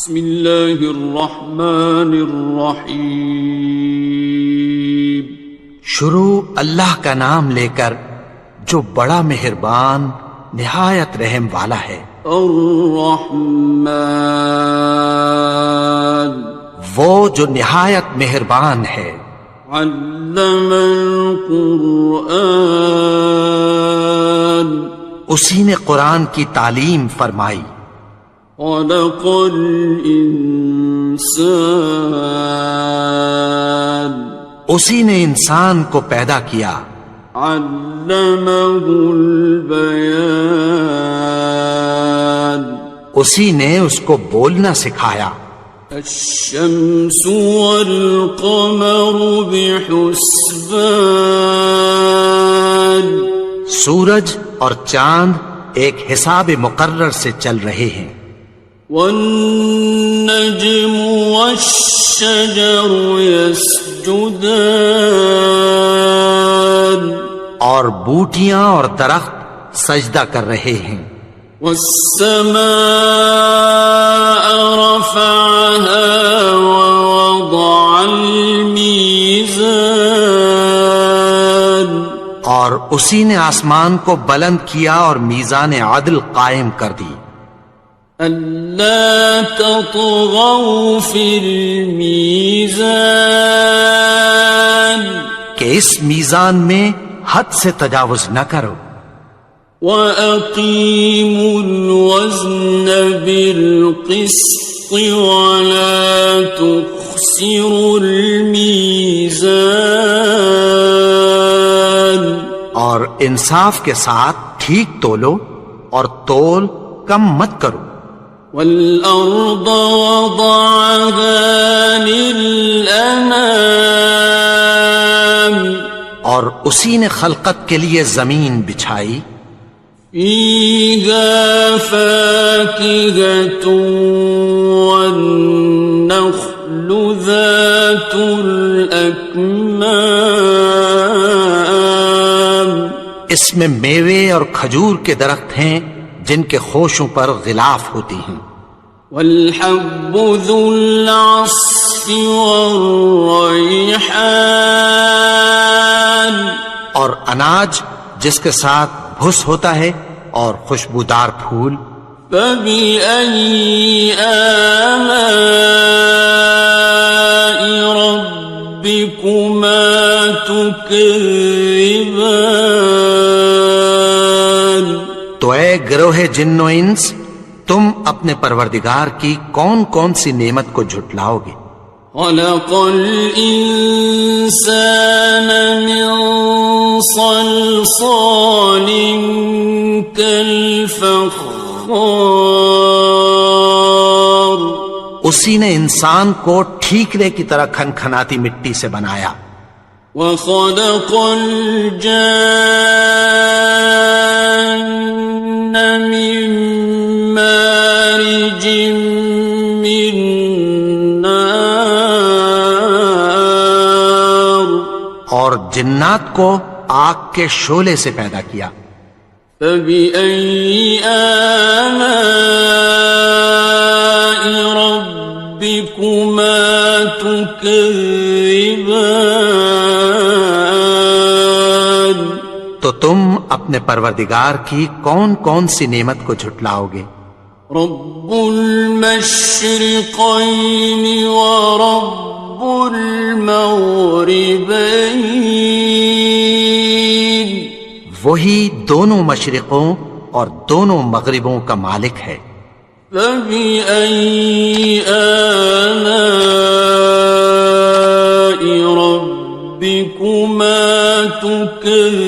بسم اللہ الرحمن الرحیم. شروع اللہ کا نام لے کر جو بڑا مہربان نہایت رحم والا ہے. الرحمن وہ جو نہایت مہربان ہے. علم القرآن اسی نے قرآن کی تعلیم فرمائی. خلق الانسان اسی نے انسان کو پیدا کیا. علمہ البیان اسی نے اس کو بولنا سکھایا. الشمس والقمر بحسبان سورج اور چاند ایک حساب مقرر سے چل رہے ہیں. والنجم والشجر يسجدان اور بوٹیاں اور درخت سجدہ کر رہے ہیں. والسماء رفعها ووضع الميزان اور اسی نے آسمان کو بلند کیا اور میزان عدل قائم کر دی. ألا تطغوا في الميزان کہ اس میزان میں حد سے تجاوز نہ کرو. وَأَقِيمُوا الْوَزْنَ بِالْقِسْطِ وَلَا تُخْسِرُوا الْمِيزَانَ اور انصاف کے ساتھ ٹھیک تولو اور تول کم مت کرو. وَالْأَرْضَ وَضَعَهَا لِلْأَنَامِ اور اسی نے خلقت کے لیے زمین بچھائی. فِيهَا فَاكِهَةٌ وَالنَّخْلُ ذَاتُ الْأَكْمَامِ اس میں میوے اور کھجور کے درخت ہیں جن کے خوشوں پر غلاف ہوتی ہیں. وَالْحَبُّ ذُو الْعَصْفِ وَالرَّيْحَانِ اور اناج جس کے ساتھ بھس ہوتا ہے اور خوشبودار پھول. فَبِأَيِّ آلَاءِ رَبِّكُمَا تُكَذِّبَانِ تو اے گروہ جن و انس تم اپنے پروردگار کی کون کون سی نعمت کو جھٹلاؤ گے. خَلَقَ الْإِنسَانَ مِنْ صَلْصَالٍ كَالْفَخَّارِ اسی نے انسان کو ٹھیکرے کی طرح کھنکھناتی مٹی سے بنایا. وَخَلَقَ الْجَانَّ مِن مَّارِجٍ مِّن نَّارٍ اور جنات کو آگ کے شعلے سے پیدا کیا. فَبِأَيِّ آلَاءِ رَبِّكُمَا تُكَذِّبَانِ تو تم اپنے پروردگار کی کون کون سی نعمت کو جھٹلاؤ گے. رب المشرقین ورب المغربین وہی دونوں مشرقوں اور دونوں مغربوں کا مالک ہے. فَبِأَيِّ آلَاءِ رَبِّكُمَا تُكَذِّبَانِ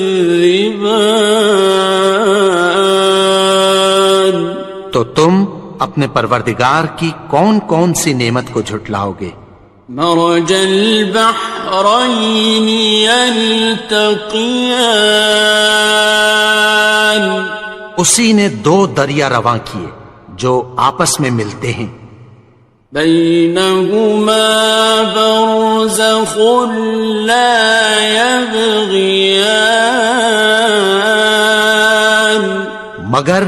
تو تم اپنے پروردگار کی کون کون سی نعمت کو جھٹلاؤ گے. مرج البحرین یلتقیان اسی نے دو دریا رواں کیے جو آپس میں ملتے ہیں. بینہما برزخ لا یبغیان مگر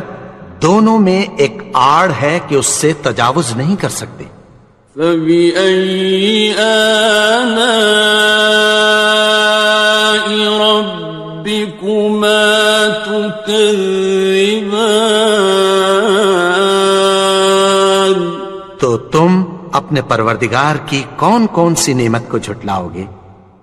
دونوں میں ایک آڑ ہے کہ اس سے تجاوز نہیں کر سکتے۔ فبأي آلاء ربكما تكذبان؟ تو تم اپنے پروردگار کی کون کون سی نعمت کو جھٹلاؤ گے؟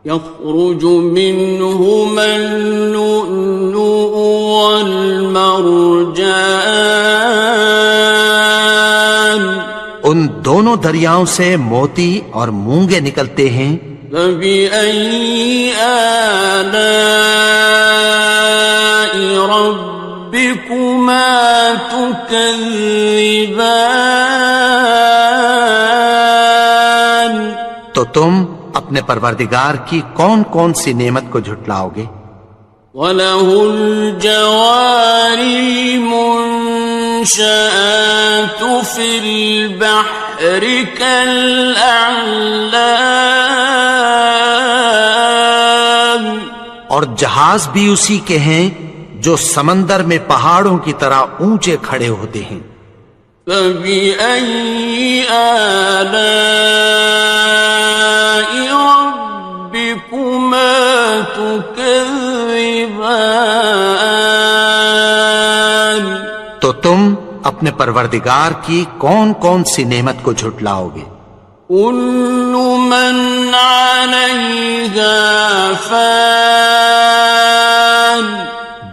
يخرج منهما اللؤلؤ والمرجان، ان دونوں دریاؤں سے موتی اور مونگے نکلتے ہیں۔ فبأي آلاء ربكما تكذبان؟ تو تم اپنے پروردگار کی کون کون سی نعمت کو جھٹلاؤ گے؟ وَلَهُ الْجَوَارِ الْمُنشَآتُ فِي الْبَحْرِ كَالْأَعْلَامِ، اور جہاز بھی اسی کے ہیں جو سمندر میں پہاڑوں کی طرح اونچے کھڑے ہوتے ہیں۔ فَبِأَيِّ آلَاءِ رَبِّكُمَا تُكَذِّبَانِ؟ تو تم اپنے پروردگار کی کون کون سی نعمت کو جھٹلاؤ گے؟ كُلُّ مَنْ عَلَيْهَا فَانٍ،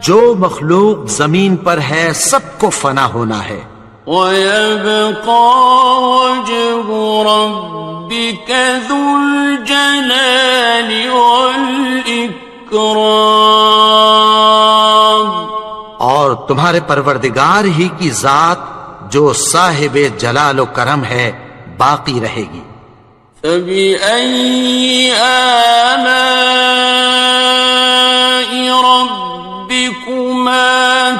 جو مخلوق زمین پر ہے سب کو فنا ہونا ہے۔ وَيَبْقَى وَجْهُ رَبِّكَ ذُو الْجَلَالِ وَالْإِكْرَامِ، اور تمہارے پروردگار ہی کی ذات جو صاحب جلال و کرم ہے باقی رہے گی۔ فَبِأَيِّ آلَاءِ رَبِّكُمَا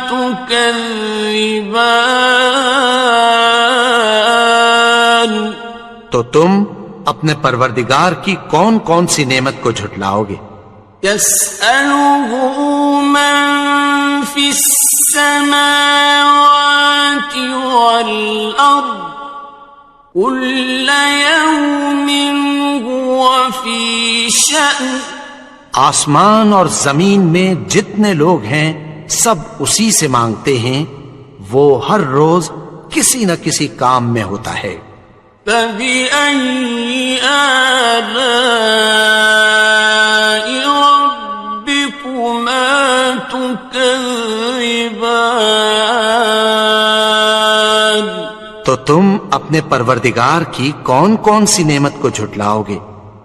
تُكَذِّبَانِ؟ تو تم اپنے پروردگار کی کون کون سی نعمت کو جھٹلاؤ گے؟ يَسْأَلُهُ مَن فِي السَّمَاوَاتِ وَالْأَرْضِ كُلَّ يَوْمٍ هُوَ فِي شَأْنٍ، آسمان اور زمین میں جتنے لوگ ہیں سب اسی سے مانگتے ہیں، وہ ہر روز کسی نہ کسی کام میں ہوتا ہے۔ فَبِأَيِّ آلَاءِ رَبِّكُمَا تُكَذِّبَانِ؟ تو تم اپنے پروردگار کی کون کون سی نعمت کو جھٹلاؤ گے؟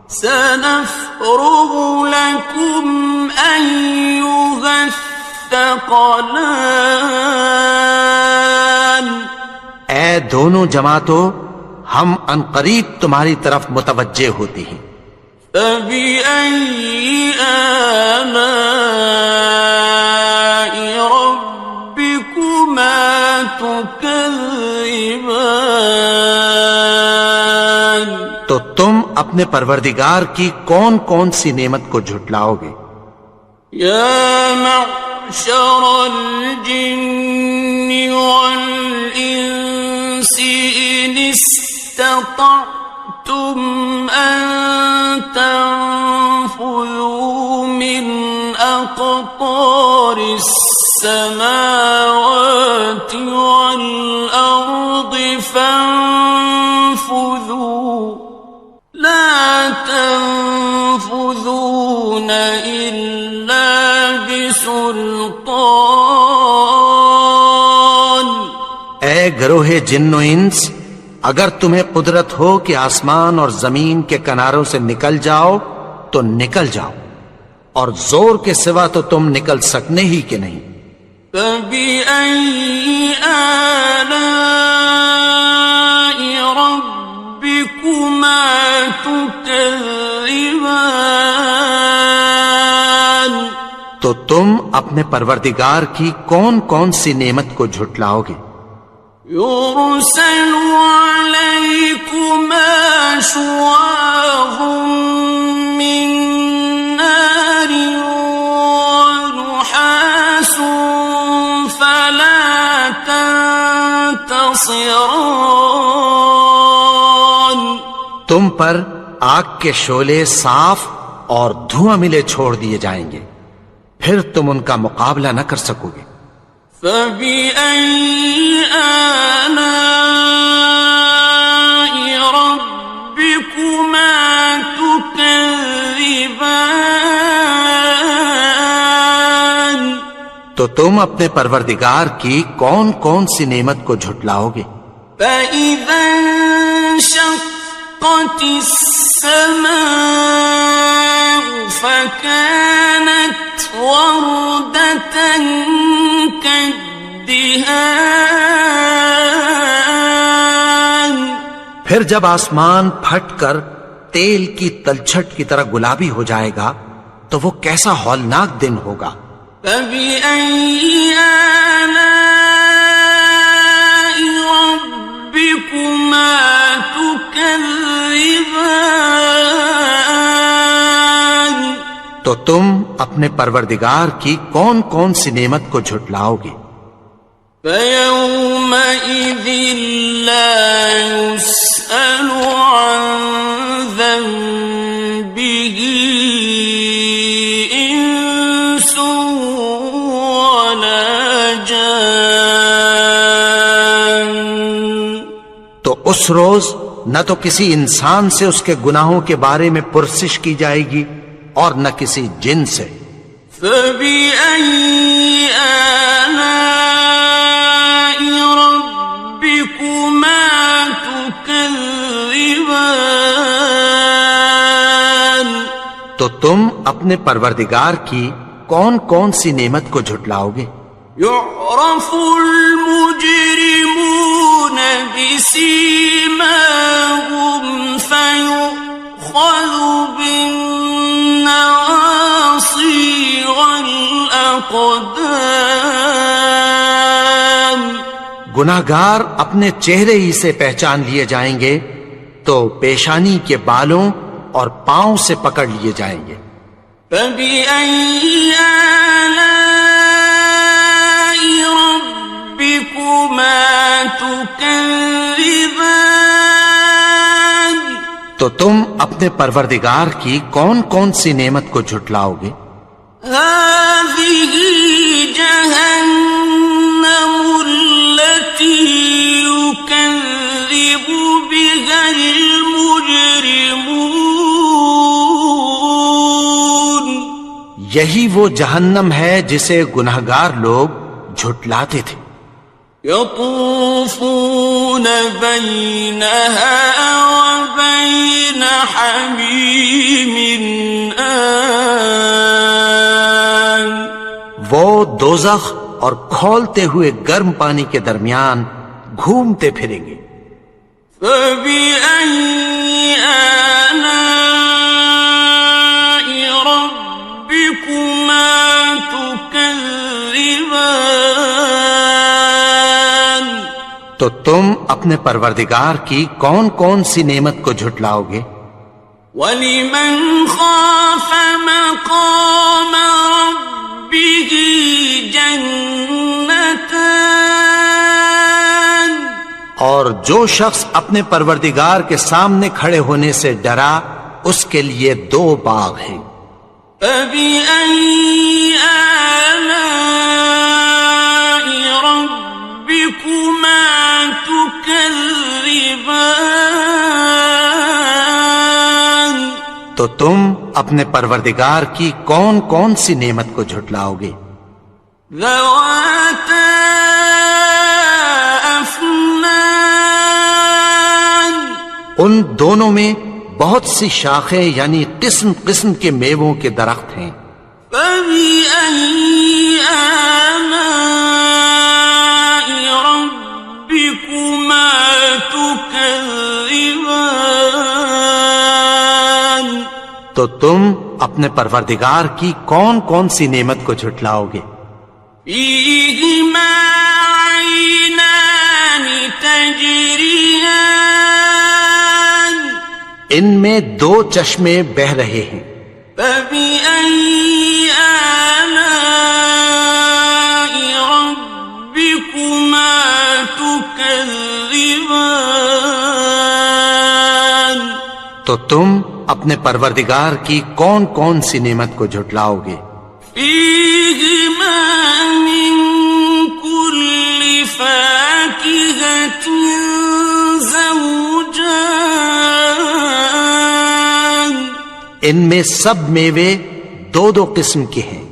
سَنَفْرُغُ لَكُمْ أَيُّهَ الثَّقَلَانِ، اے دونوں جماعتوں، ہم عنقریب تمہاری طرف متوجہ ہوتے ہیں۔ فَبِأَيِّ آلَاءِ رَبِّكُمَا تُكَذِّبَانِ؟ تو تم اپنے پروردگار کی کون کون سی نعمت کو جھٹلاؤ گے؟ يَا مَعْشَرَ الْجِنِّ وَالْإِنسِ إِنِ اسْتَطَعْتُمْ أَن تَنفُذُوا مِنْ أَقْطَارِ السَّمَاوَاتِ وَالْأَرْضِ فَانفُذُوا لَا تَنفُذُونَ إِلَّا بِسُلْطَانٍ۔ اے گروہ جن و انس، اگر تمہیں قدرت ہو کہ آسمان اور زمین کے کناروں سے نکل جاؤ تو نکل جاؤ، اور زور کے سوا تو تم نکل سکنے ہی کہ نہیں۔ فَبِأَيِّ آلَاءِ رَبِّكُمَا تُكَذِّبَانِ؟ تو تم اپنے پروردگار کی کون کون سی نعمت کو جھٹلاؤ گے؟ يُرْسَلُ عَلَيْكُمَا شُوَاظٌ مِّن نَّارٍ وَنُحَاسٌ فَلَا تَنتَصِرَانِ؟ تم پر آگ کے شعلے صاف اور دھواں ملے چھوڑ دیے جائیں گے، پھر تم ان کا مقابلہ نہ کر سکو گے۔ فَبِأَيِّ آلَاءِ رَبِّكُمَا تُكَذِّبَانِ، تو تم اپنے پروردگار کی کون کون سی نعمت کو جھٹلاؤ گے؟ فَإِذَا انشَقَّتِ السَّمَاءُ فَكَانَتْ وَرْدَةً كَالدِّهَانِ، پھر جب آسمان پھٹ کر تیل کی تلچھٹ کی طرح گلابی ہو جائے گا تو وہ کیسا ہولناک دن ہوگا۔ فَبِأَيِّ آلَاءِ رَبِّكُمَا تُكَذِّبَانِ، تو تم اپنے پروردگار کی کون کون سی نعمت کو جھٹلاؤ گے؟ فَيَوْمَئِذٍ لَا يُسْأَلُ عَنْ ذَنبِهِ إِنسٌ وَلَا جَانٌ، تو اس روز نہ تو کسی انسان سے اس کے گناہوں کے بارے میں پرسش کی جائے گی اور نہ کسی جن سے۔ فَبِأَيِّ آلَاءِ رَبِّكُمَا تُكَذِّبَانِ، تو تم اپنے پروردگار کی کون کون سی نعمت کو جھٹلاؤ گے؟ يُعْرَفُ الْمُجْرِمُونَ بِسِيمَاهُمْ فَيُؤْخَذُ بِالنَّوَاصِي وَالْأَقْدَامِ، گناہگار اپنے چہرے ہی سے پہچان لیے جائیں گے تو پیشانی کے بالوں اور پاؤں سے پکڑ لیے جائیں گے۔ فَبِأَيِّ آلَاءِ رَبِّكُمَا تُكَذِّبَانِ، تو تم اپنے پروردگار کی کون کون سی نعمت کو جھٹلاؤ گے؟ هَٰذِهِ جَهَنَّمُ الَّتِي يُكَذِّبُ بِهَا الْمُجْرِمُونَ، یہی وہ جہنم ہے جسے گناہگار لوگ جھٹلاتے تھے۔ يَطُوفُونَ بَيْنَهَا وَبَيْنَ حَمِيمٍ آنٍ، وہ دوزخ اور کھولتے ہوئے گرم پانی کے درمیان گھومتے پھریں گے۔ فَبِأَيِّ آلَاءِ رَبِّكُمَا تُكَذِّبَانِ، تو تم اپنے پروردگار کی کون کون سی نعمت کو جھٹلاؤ گے؟ وَلِمَنْ خَافَ مَقَامَ رَبِّهِ جَنَّتَانِ، اور جو شخص اپنے پروردگار کے سامنے کھڑے ہونے سے ڈرا اس کے لیے 2 باغ ہیں۔ فَبِأَيِّ آلَاءِ رَبِّكُمَا تُكَذِّبَانِ، تو تم اپنے پروردگار کی کون کون سی نعمت کو جھٹلاؤ گے؟ ذَوَاتَا أَفْنَانٍ، ان دونوں میں بہت سی شاخیں یعنی قسم قسم کے میووں کے درخت ہیں۔ فَبِأَيِّ آلَاءِ رَبِّكُمَا تُكَذِّبَانِ، تو تم اپنے پروردگار کی کون کون سی نعمت کو جھٹلاؤ گے؟ فِيهِمَا عَيْنَانِ تَجْرِيَانِ، ان میں 2 چشمے بہ رہے ہیں۔ فَبِأَيِّ آلَاءِ رَبِّكُمَا تُكَذِّبَانِ، تو تم اپنے پروردگار کی کون کون سی نعمت کو جھٹلاؤ گے؟ فیہما من کل فاکہۃ زوجان، ان میں سب میوے دو دو قسم کے ہیں۔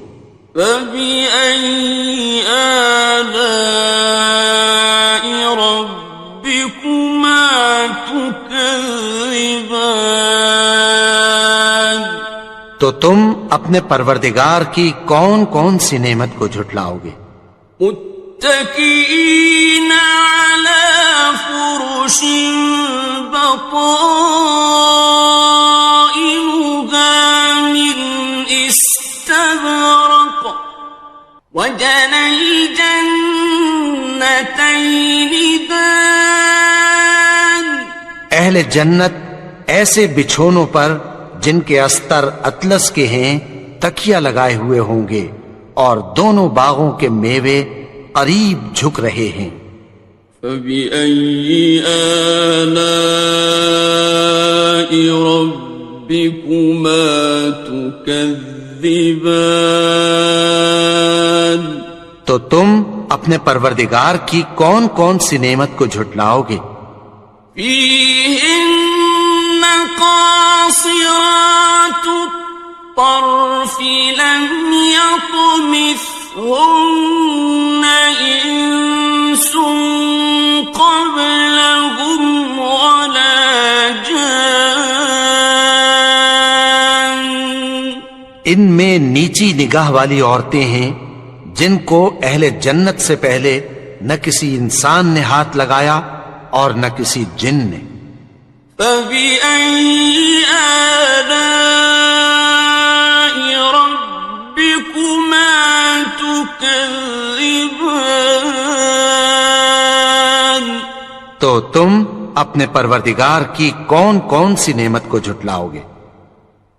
فبأي آلاء ربكما تكذبان، تو تم اپنے پروردگار کی کون کون سی نعمت کو جھٹلاؤ گے؟ متكئين على فرش بطائنها من استبرق، وجنى الجنتين دان، اہل جنت ایسے بچھونوں پر جن کے استر اطلس کے ہیں تکیہ لگائے ہوئے ہوں گے، اور دونوں باغوں کے میوے قریب جھک رہے ہیں۔ فبأي آلاء ربكما تكذبان، تو تم اپنے پروردگار کی کون کون سی نعمت کو جھٹلاؤ گے؟ فيهن قاصرات الطرف لم يطمثهن إنس قبلهم ولا جان، ان میں نیچی نگاہ والی عورتیں ہیں جن کو اہل جنت سے پہلے نہ کسی انسان نے ہاتھ لگایا اور نہ کسی جن نے۔ فبأي آلاء ربكما تكذبان، تو تم اپنے پروردگار کی کون کون سی نعمت کو جھٹلاؤ گے؟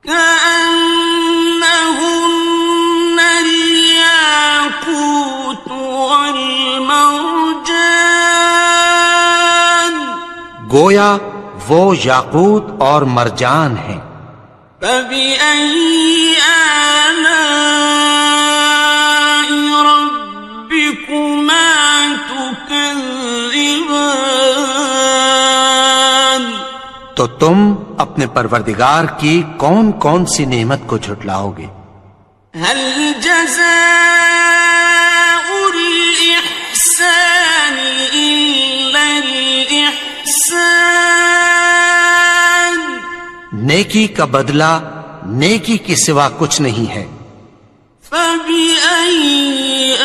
كأنهن الياقوت والمرجان، گویا وہ یاقوت اور مرجان ہیں۔ فبأي آلاء ربكما تكذبان، تو تم اپنے پروردگار کی کون کون سی نعمت کو جھٹلاؤ گے؟ هل جزاء الإحسان إلا الإحسان، نیکی کا بدلہ نیکی کے سوا کچھ نہیں ہے۔ فبأي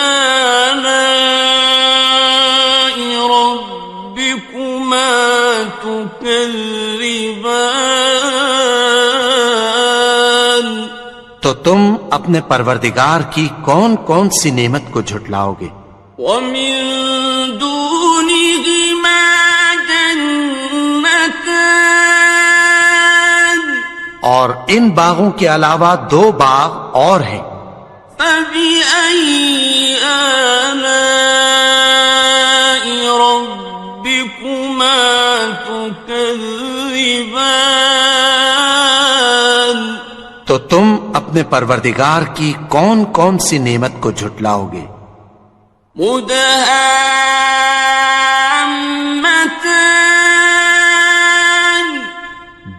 آلاء ربكما تكذبان، تو تم اپنے پروردگار کی کون کون سی نعمت کو جھٹلاؤ گے؟ ومن دونهما جنتان، اور ان باغوں کے علاوہ دو باغ اور ہیں۔ فبأي آلاء ربكما تكذبان، تو تم اپنے پروردگار کی کون کون سی نعمت کو جھٹلاؤ گے؟ مدهامتان،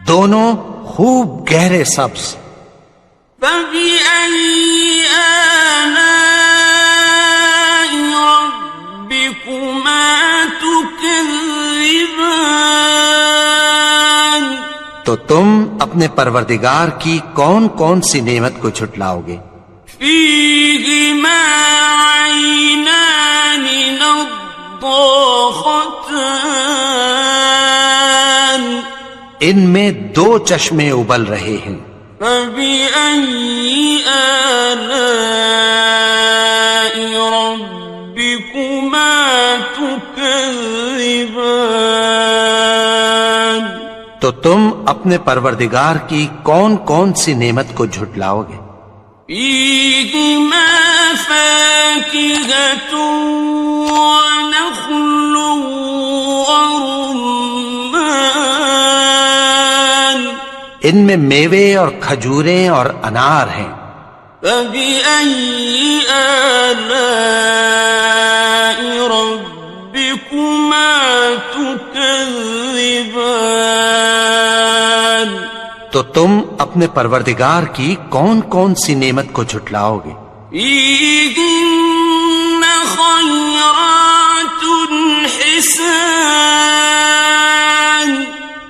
دونوں خوب گہرے سبز۔ فبأي آلاء ربكما تكذبان، تو تم اپنے پروردگار کی کون کون سی نعمت کو جھٹلاؤ گے؟ فيهما عينان نضاختان، ان میں دو چشمے ابل رہے ہیں۔ فبأي آلاء ربكما تكذبان، تو تم اپنے پروردگار کی کون کون سی نعمت کو جھٹلاؤ گے؟ فيهما فاكهة ونخل ورمان، ان میں میوے اور کھجوریں اور انار ہیں۔ فبأي آلاء ربكما تكذبان؟ تو تم اپنے پروردگار کی کون کون سی نعمت کو جھٹلاؤ گے؟ فيهن خيرات حسان،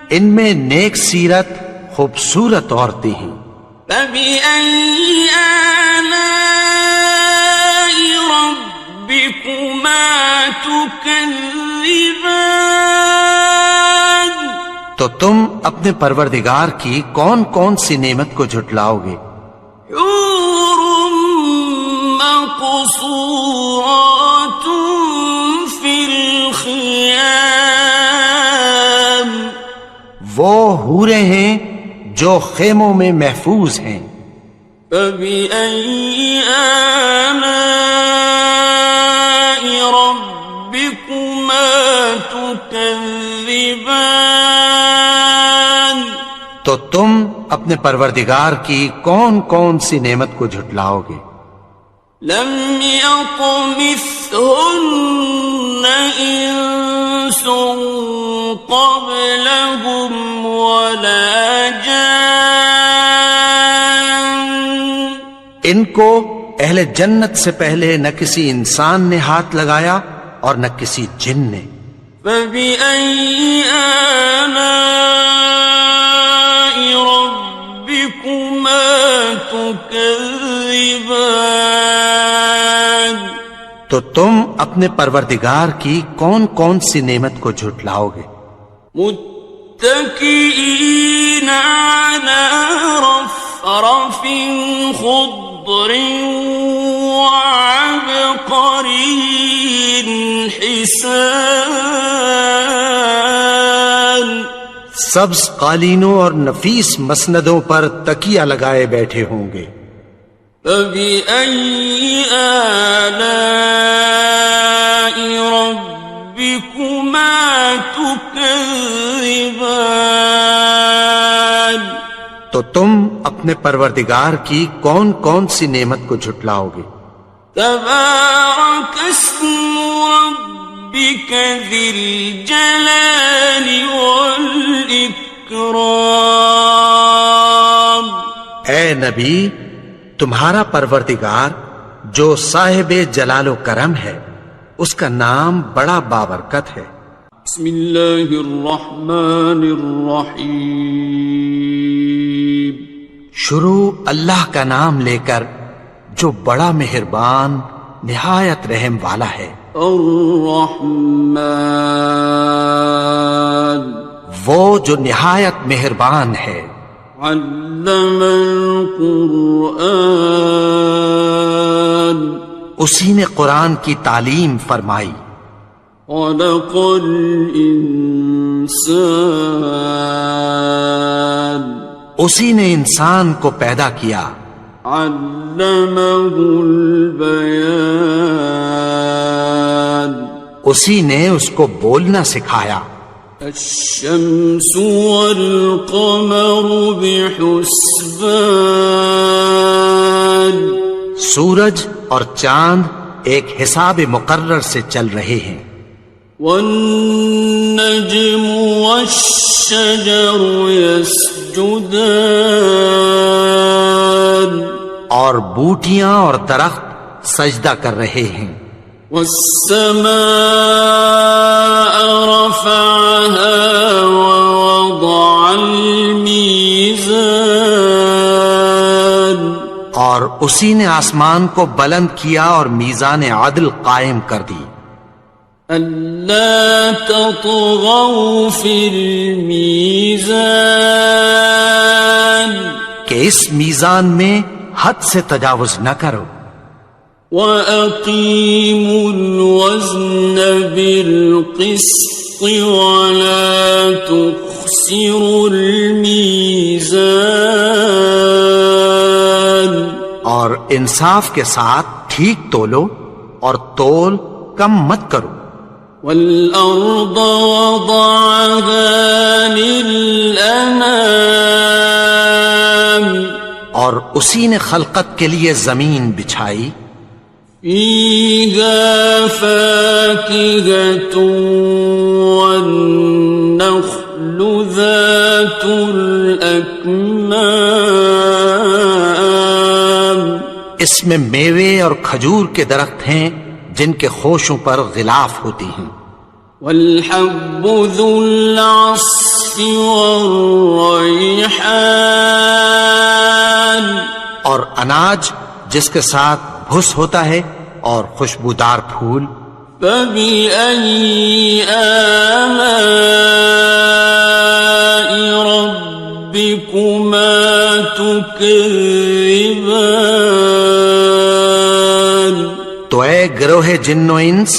ان میں نیک سیرت خوبصورت عورتیں ہیں۔ فبأي آلاء ربكما تكذبان؟ تو تم اپنے پروردگار کی کون کون سی نعمت کو جھٹلاؤ گے؟ حور مقصورات في الخيام، وہ حوریں ہیں جو خیموں میں محفوظ ہیں۔ فبأي آلاء ربكما تكذبان؟ تو تم اپنے پروردگار کی کون کون سی نعمت کو جھٹلاؤ گے؟ لم يطمثهن إنس قبلهم ولا جان، ان کو اہل جنت سے پہلے نہ کسی انسان نے ہاتھ لگایا اور نہ کسی جن نے۔ فبأي آلاء ربكما تكذبان؟ تو تم اپنے پروردگار کی کون کون سی نعمت کو جھٹلاؤ گے؟ متكئين على رفرف خضر وعبقري حسان، سبز قالینوں اور نفیس مسندوں پر تکیہ لگائے بیٹھے ہوں گے۔ فبأي آلاء ربكما تكذبان؟ تو تم اپنے پروردگار کی کون کون سی نعمت کو جھٹلاؤ گے؟ تبارك اسم ربك ذي الجلال والإكرام۔ اے نبی، تمہارا پروردگار جو صاحب جلال و کرم ہے، اس کا نام بڑا بابرکت ہے۔ بسم اللہ الرحمن الرحیم، شروع اللہ کا نام لے کر جو بڑا مہربان نہایت رحم والا ہے۔ الرحمن، وہ جو نہایت مہربان ہے۔ علم القرآن، اسی نے قرآن کی تعلیم فرمائی۔ خلق الانسان، اسی نے انسان کو پیدا کیا۔ علمہ البیان، اسی نے اس کو بولنا سکھایا۔ الشمس والقمر بحسبان، سورج اور چاند ایک حساب مقرر سے چل رہے ہیں۔ والنجم والشجر يسجدان، اور بوٹیاں اور درخت سجدہ کر رہے ہیں۔ والسماء رفعها ووضع الميزان، اور اسی نے آسمان کو بلند کیا اور میزان عدل قائم کر دی۔ ألا تطغوا في الميزان، کہ اس میزان میں حد سے تجاوز نہ کرو۔ وَأَقِيمُوا الْوَزْنَ بِالْقِسْطِ وَلَا تُخْسِرُوا الْمِيزَانَ، اور انصاف کے ساتھ ٹھیک تولو اور تول کم مت کرو۔ وَالْأَرْضَ وَضَعَهَا لِلْأَنَامِ، اور اسی نے خلقت کے لیے زمین بچھائی، فيها فاكهة والنخل ذات الأكمام، اس میں میوے اور کھجور کے درخت ہیں جن کے خوشوں پر غلاف ہوتی ہیں، والحب ذو العصف والریحان، اور اناج جس کے ساتھ بھس ہوتا ہے اور خوشبودار پھول، فبأي آلاء ربكما تكذبان، تو اے گروہ جن و انس،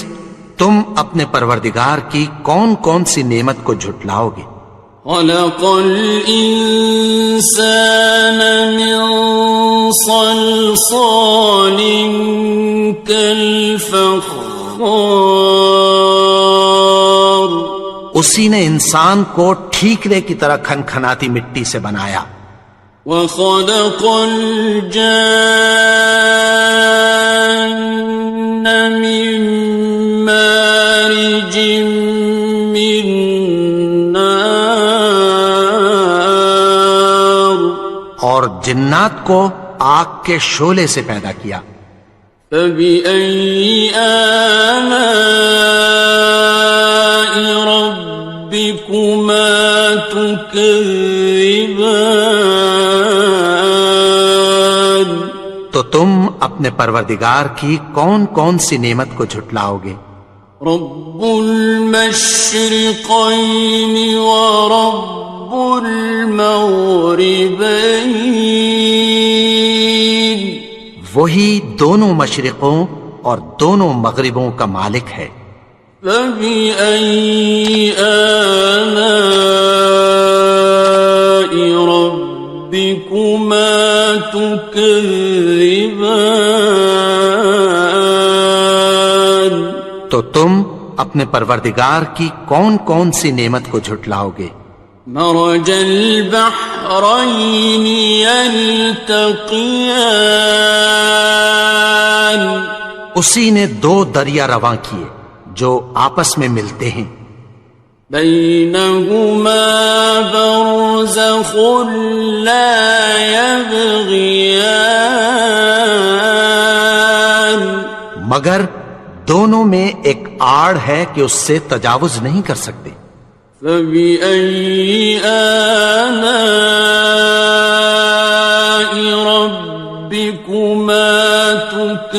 تم اپنے پروردگار کی کون کون سی نعمت کو جھٹلاؤ گے؟ خلق الإنسان من صلصال كالفخار، اسی نے انسان کو ٹھیکرے کی طرح کھنکھناتی مٹی سے بنایا، وخلق الجان من مارج من نار، اور جنات کو آگ کے شعلے سے پیدا کیا، فبأي آلاء ربكما تكذبان، تو تم اپنے پروردگار کی کون کون سی نعمت کو جھٹلاؤ گے؟ رب المشرقين ورب المغربين، وہی دونوں مشرقوں اور دونوں مغربوں کا مالک ہے، فبأي آلاء ربكما تكذبان، تو تم اپنے پروردگار کی کون کون سی نعمت کو جھٹلاؤ گے؟ مرج البحرين يلتقيان، اسی نے دو دریا رواں کیے جو آپس میں ملتے ہیں، بينهما برزخ لا يبغيان، مگر دونوں میں ایک آڑ ہے کہ اس سے تجاوز نہیں کر سکتے، فبأي آلاء ربكما تكذبان،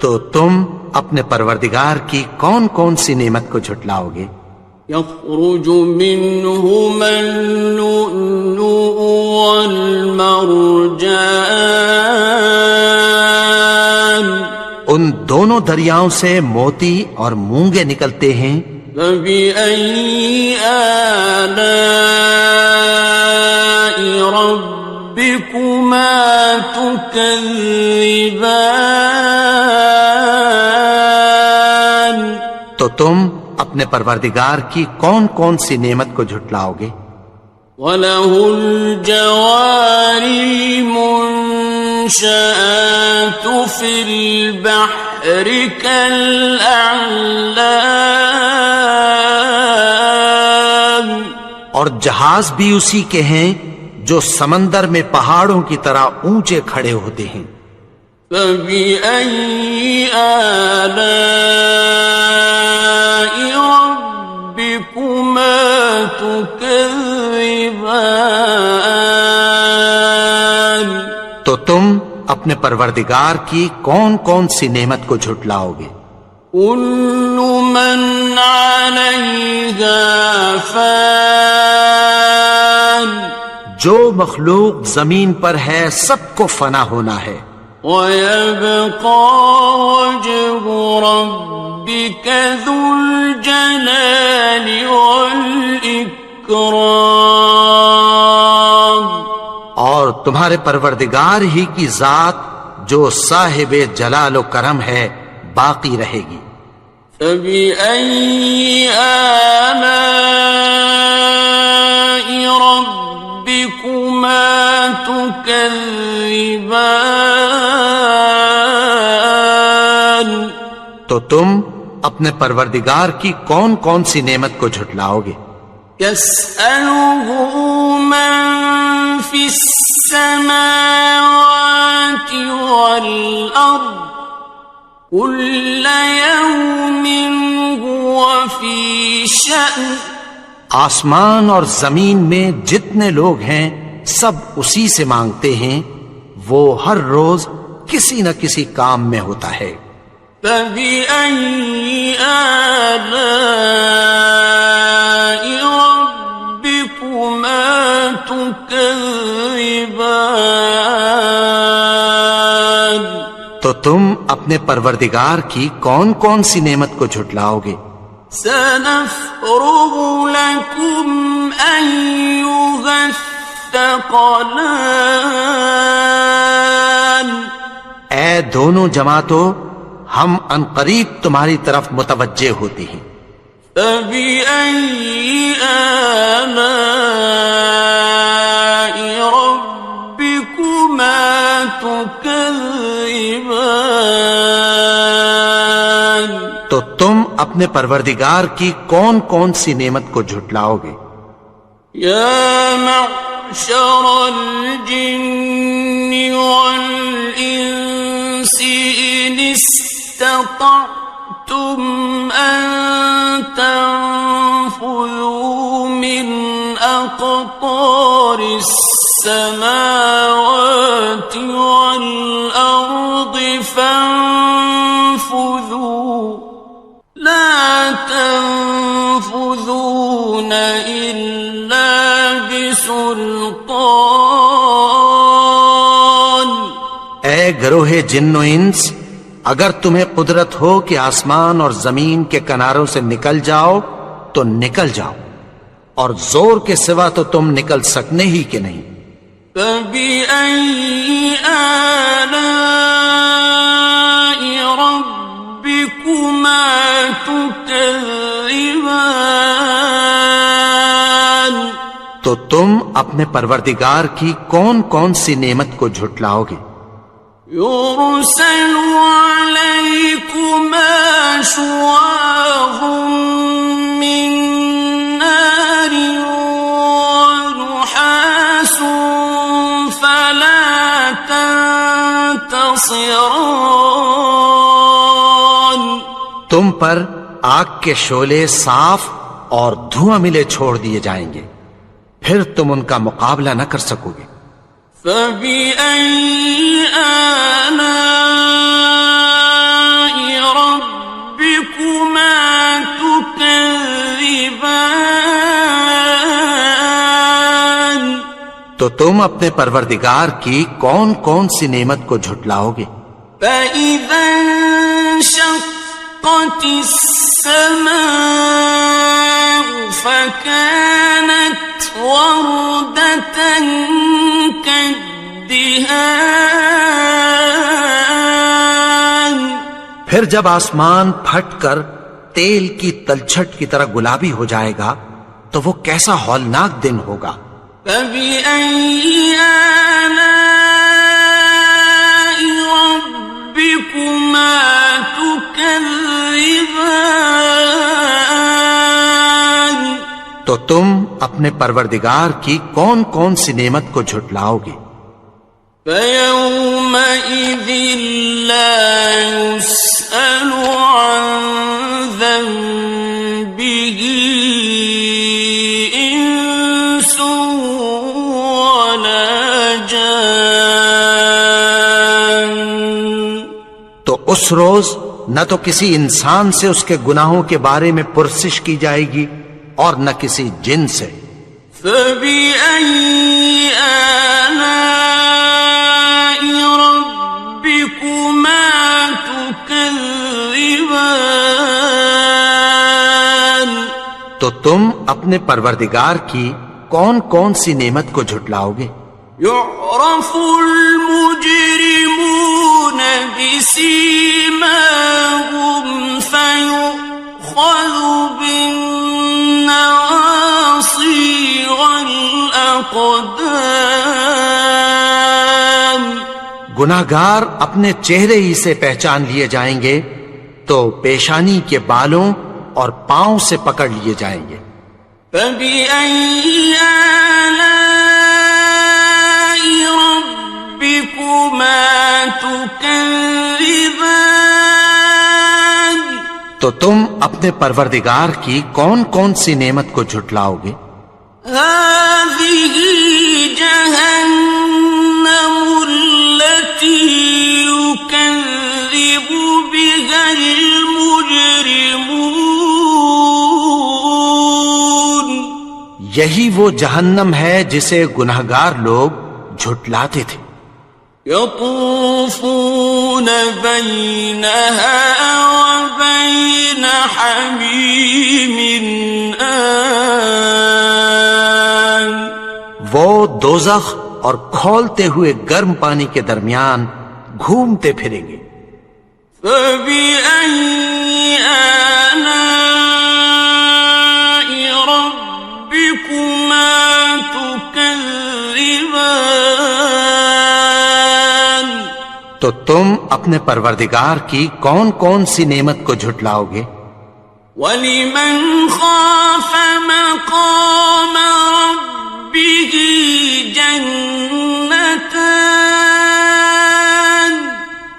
تو تم اپنے پروردگار کی کون کون سی نعمت کو جھٹلاؤ گے؟ يخرج منهما اللؤلؤ والمرجان، ان دونوں دریاؤں سے موتی اور مونگے نکلتے ہیں، فبأي آلاء ربكما تكذبان، تو تم اپنے پروردگار کی کون کون سی نعمت کو جھٹلاؤ گے؟ وَلَهُ الْجَوَارِ الْمُنشَآتُ فِي الْبَحْرِ كَالْأَعْلَامِ، اور جہاز بھی اسی کے ہیں جو سمندر میں پہاڑوں کی طرح اونچے کھڑے ہوتے ہیں، فَبِأَيِّ آلَاءِ رَبِّكُمَا تُكَذِّبَانِ، تو تم اپنے پروردگار کی کون کون سی نعمت کو جھٹلاؤ گے؟ كُلُّ مَنْ عَلَيْهَا فَانٍ، جو مخلوق زمین پر ہے سب کو فنا ہونا ہے، وَيَبْقَى وَجْهُ رَبِّكَ ذُو الْجَلَالِ وَالْإِكْرَامِ، اور تمہارے پروردگار ہی کی ذات جو صاحب جلال و کرم ہے باقی رہے گی، فَبِأَيِّ آلَاءِ تكذبان تو تم اپنے پروردگار کی کون کون سی نعمت کو جھٹلاؤ گے؟ يسأله من في السماوات والأرض كل يوم هو في شأن آسمان اور زمین میں جتنے لوگ ہیں سب اسی سے مانگتے ہیں، وہ ہر روز کسی نہ کسی کام میں ہوتا ہے۔ فبأي آلاء ربكما تكذبان تو تم اپنے پروردگار کی کون کون سی نعمت کو جھٹلاؤ گے؟ سنفرغ لكم أيها الثقلان اے دونوں جماعتوں، ہم عنقریب تمہاری طرف متوجہ ہوتے ہیں۔ فبأي آلاء ربكما تكذبان تو تم اپنے پروردگار کی کون کون سی نعمت کو جھٹلاؤ گے؟ يا معشر الجن والإنس إن استطعتم أن تنفذوا من أقطار السماوات والأرض فانفذوا لا تنفذون إلا بسلطان اے گروہ جن و انس، اگر تمہیں قدرت ہو کہ آسمان اور زمین کے کناروں سے نکل جاؤ تو نکل جاؤ، اور زور کے سوا تو تم نکل سکنے ہی کہ نہیں۔ فبأي آلاء ربكما تكذبان تو تم اپنے پروردگار کی کون کون سی نعمت کو جھٹلاؤ گے؟ يرسل عليكما شواظ من نار ونحاس فلا تنتصران تم پر آگ کے شعلے صاف اور دھواں ملے چھوڑ دیے جائیں گے، پھر تم ان کا مقابلہ نہ کر سکو گے۔ فبأي آلاء ربكما تكذبان تو تم اپنے پروردگار کی کون کون سی نعمت کو جھٹلاؤ گے؟ فإذا انشقت السماء فكانت وردة كالدهان پھر جب آسمان پھٹ کر تیل کی تلچھٹ کی طرح گلابی ہو جائے گا تو وہ کیسا ہولناک دن ہوگا۔ فبأي آلاء ربكما تكذبان تو تم اپنے پروردگار کی کون کون سی نعمت کو جھٹلاؤ گے؟ فيومئذ لا يسأل عن ذنبه إنس ولا جان تو اس روز نہ تو کسی انسان سے اس کے گناہوں کے بارے میں پرسش کی جائے گی اور نہ کسی جن سے۔ فبأي آلاء ربكما تكذبان تو تم اپنے پروردگار کی کون کون سی نعمت کو جھٹلاؤ گے؟ يعرف المجرمون بسيماهم فيؤخذ بالنواصي والأقدام گناہگار اپنے چہرے ہی سے پہچان لیے جائیں گے تو پیشانی کے بالوں اور پاؤں سے پکڑ لیے جائیں گے۔ فَبِأَيِّ آلَاءِ رَبِّكُمَا تُكَذِّبَانِ؟ تو تم اپنے پروردگار کی کون کون سی نعمت کو جھٹلاؤ گے؟ هَٰذِهِ جَهَنَّمُ الَّتِي يُكَذِّبُ بِهَا الْمُجْرِمُونَ۔ یہی وہ جہنم ہے جسے گناہگار لوگ جھٹلاتے تھے۔ يطوفون بينها وبين حميم آن۔ وہ دوزخ اور کھولتے ہوئے گرم پانی کے درمیان گھومتے پھریں گے۔ فَبِأَيِّ آلَاءِ رَبِّكُمَا تُكَذِّبَانِ؟ تو تم اپنے پروردگار کی کون کون سی نعمت کو جھٹلاؤ گے؟ وَلِمَنْ خَافَ مَقَامَ رَبِّهِ جَنَّتَانِ؟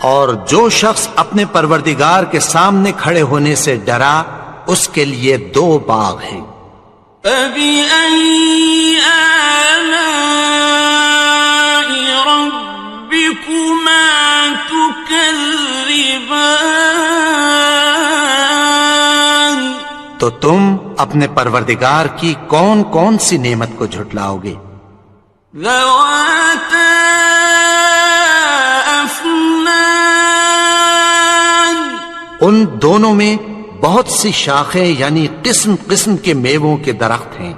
اور جو شخص اپنے پروردگار کے سامنے کھڑے ہونے سے ڈرا اس کے لیے 2 باغ ہیں۔ فَبِأَيِّ آلَاءِ رَبِّكُمَا تُكَذِّبَانِ؟ تو تم اپنے پروردگار کی کون کون سی نعمت کو جھٹلاؤ گے؟ ذَوَاتَا أَفْنَانٍ؟ ان دونوں میں بہت سی شاخیں یعنی قسم قسم کے میووں کے درخت ہیں۔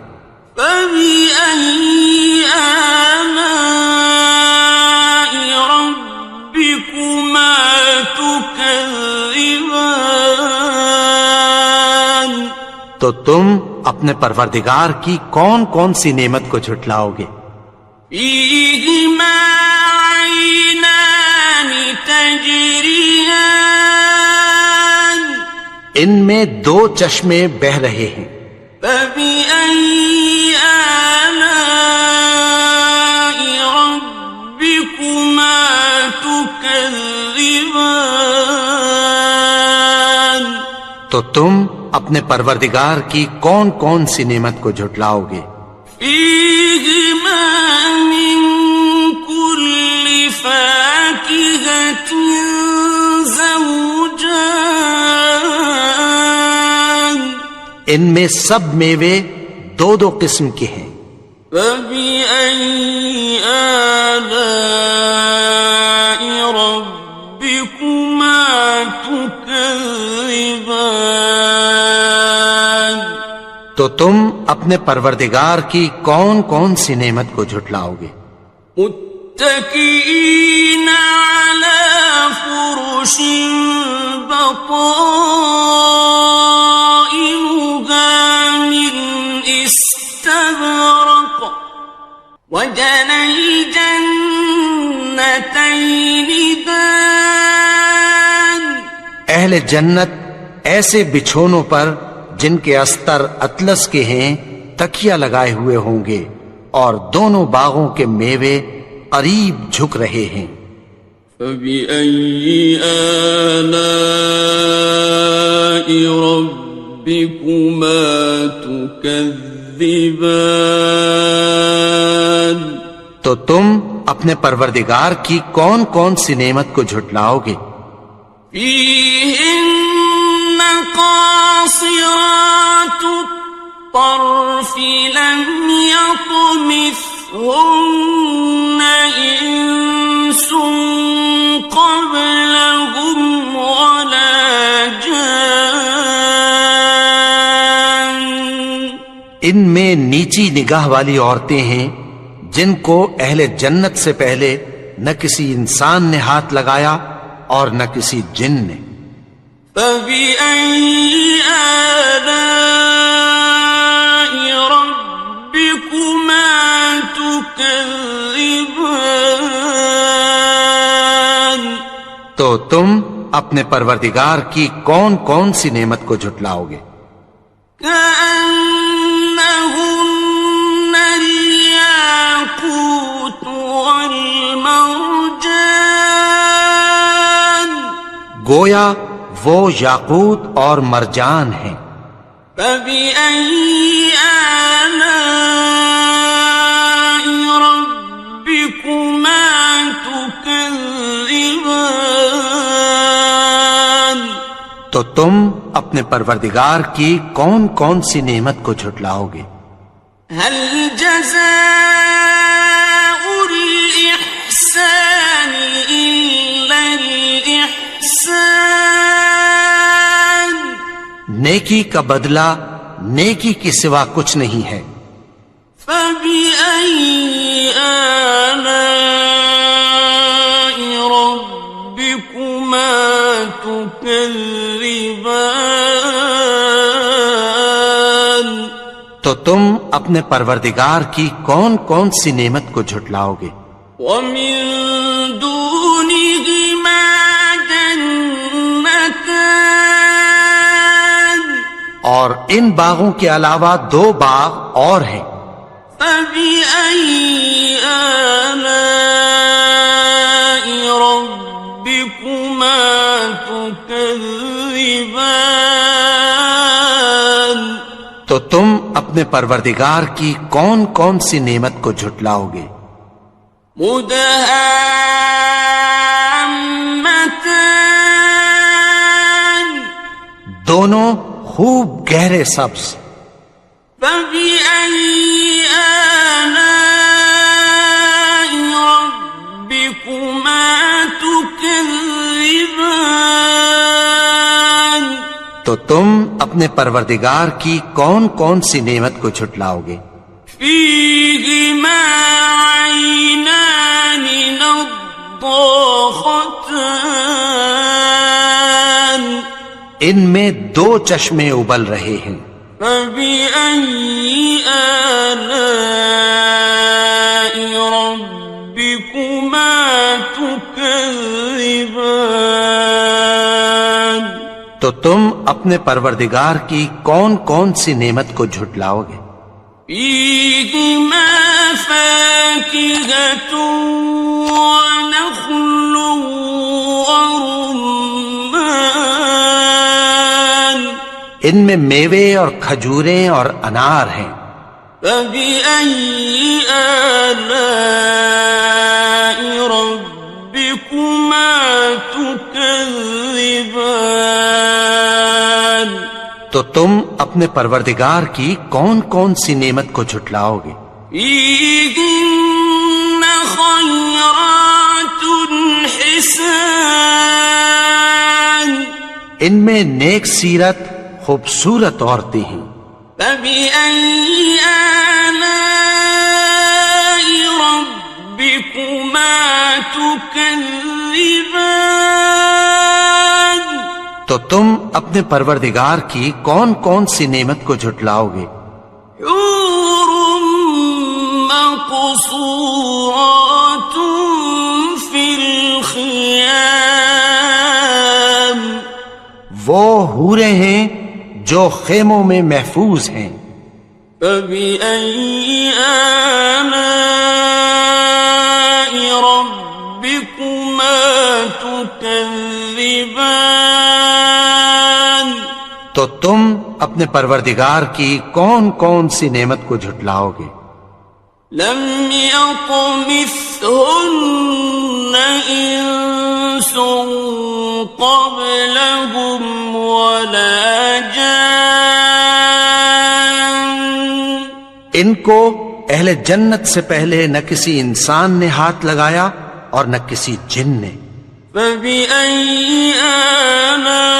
فَبِأَيِّ آلَاءِ رَبِّكُمَا تُكَذِّبَانِ؟ تو تم اپنے پروردگار کی کون کون سی نعمت کو جھٹلاؤ گے؟ فِيهِمَا عَيْنَانِ تَجْرِيَانِ؟ ان میں 2 چشمے بہ رہے ہیں۔ فَبِأَيِّ آلَاءِ رَبِّكُمَا تُكَذِّبَانِ؟ تو تم اپنے پروردگار کی کون کون سی نعمت کو جھٹلاؤ گے؟ فِيهِمَا مِن كُلِّ فَاكِهَةٍ زَوْجَانِ؟ ان میں سب میوے 2 قسم کے ہیں۔ فَبِأَيِّ آلَاءِ رَبِّكُمَا تُكَذِّبَانِ؟ تو تم اپنے پروردگار کی کون کون سی نعمت کو جھٹلاؤ گے؟ متكئين على فرش بطائنها من استبرق وجنى الجنتين دان۔ اہل جنت ایسے بچھونوں پر جن کے استر اطلس کے ہیں تکیہ لگائے ہوئے ہوں گے اور دونوں باغوں کے میوے قریب جھک رہے ہیں۔ فَبِأَيِّ آلَاءِ رَبِّكُمَا تُكَذِّبَانِ؟ تو تم اپنے پروردگار کی کون کون سی نعمت کو جھٹلاؤ گے؟ فِيهِنَّ قَاصِرَاتُ الطَّرْفِ لَمْ يَطْمِثْهُنَّ إِنسٌ قَبْلَهُمْ وَلَا جَانٌّ۔ ان میں نیچی نگاہ والی عورتیں ہیں جن کو اہل جنت سے پہلے نہ کسی انسان نے ہاتھ لگایا اور نہ کسی جن نے۔ فَبِأَيِّ آلَاءِ رَبِّكُمَا تُكَذِّبَانِ؟ تو تم اپنے پروردگار کی کون کون سی نعمت کو جھٹلاؤ گے؟ كأنهن الياقوت والمرجان گویا وہ یاقوت اور مرجان ہیں۔ فبأي آلاء ربكما تكذبان تو تم اپنے پروردگار کی کون کون سی نعمت کو جھٹلاؤ گے؟ هل جزاء الإحسان إلا الإحسان نیکی کا بدلہ نیکی کے سوا کچھ نہیں ہے۔ فبأي آلاء ربكما تكذبان تو تم اپنے پروردگار کی کون کون سی نعمت کو جھٹلاؤ گے؟ ومن دونهما جنتان اور ان باغوں کے علاوہ دو باغ اور ہیں۔ فبأي آلاء ربكما تكذبان تو تم اپنے پروردگار کی کون کون سی نعمت کو جھٹلاؤ گے؟ مدهامتان دونوں خوب گہرے سبز۔ فبأي آلاء ربكما تكذبان تو تم اپنے پروردگار کی کون کون سی نعمت کو جھٹلاؤ گے؟ فيهما عينان نضاختان ان میں دو چشمے ابل رہے ہیں۔ فبأي آلاء ربكما تكذبان تو تم اپنے پروردگار کی کون کون سی نعمت کو جھٹلاؤ گے؟ فيهما فاكهة ونخل ورمان ان میں میوے اور کھجوریں اور انار ہیں۔ فبأي آلاء ربكما تكذبان تو تم اپنے پروردگار کی کون کون سی نعمت کو جھٹلاؤ گے؟ فيهن خيرات حسان ان میں نیک سیرت خوبصورت عورتیں ہیں۔ فبأي آلاء ربكما تكذبان تو تم اپنے پروردگار کی کون کون سی نعمت کو جھٹلاؤ گے؟ حور مقصورات في الخيام وہ حوریں ہیں جو خیموں میں محفوظ ہیں۔ فبأي آلاء ربكما تكذبان تو تم اپنے پروردگار کی کون کون سی نعمت کو جھٹلاؤ گے؟ لم يطمثهن إنس قبلهم ولا جان ان کو اہل جنت سے پہلے نہ کسی انسان نے ہاتھ لگایا اور نہ کسی جن نے۔ فبأي آلاء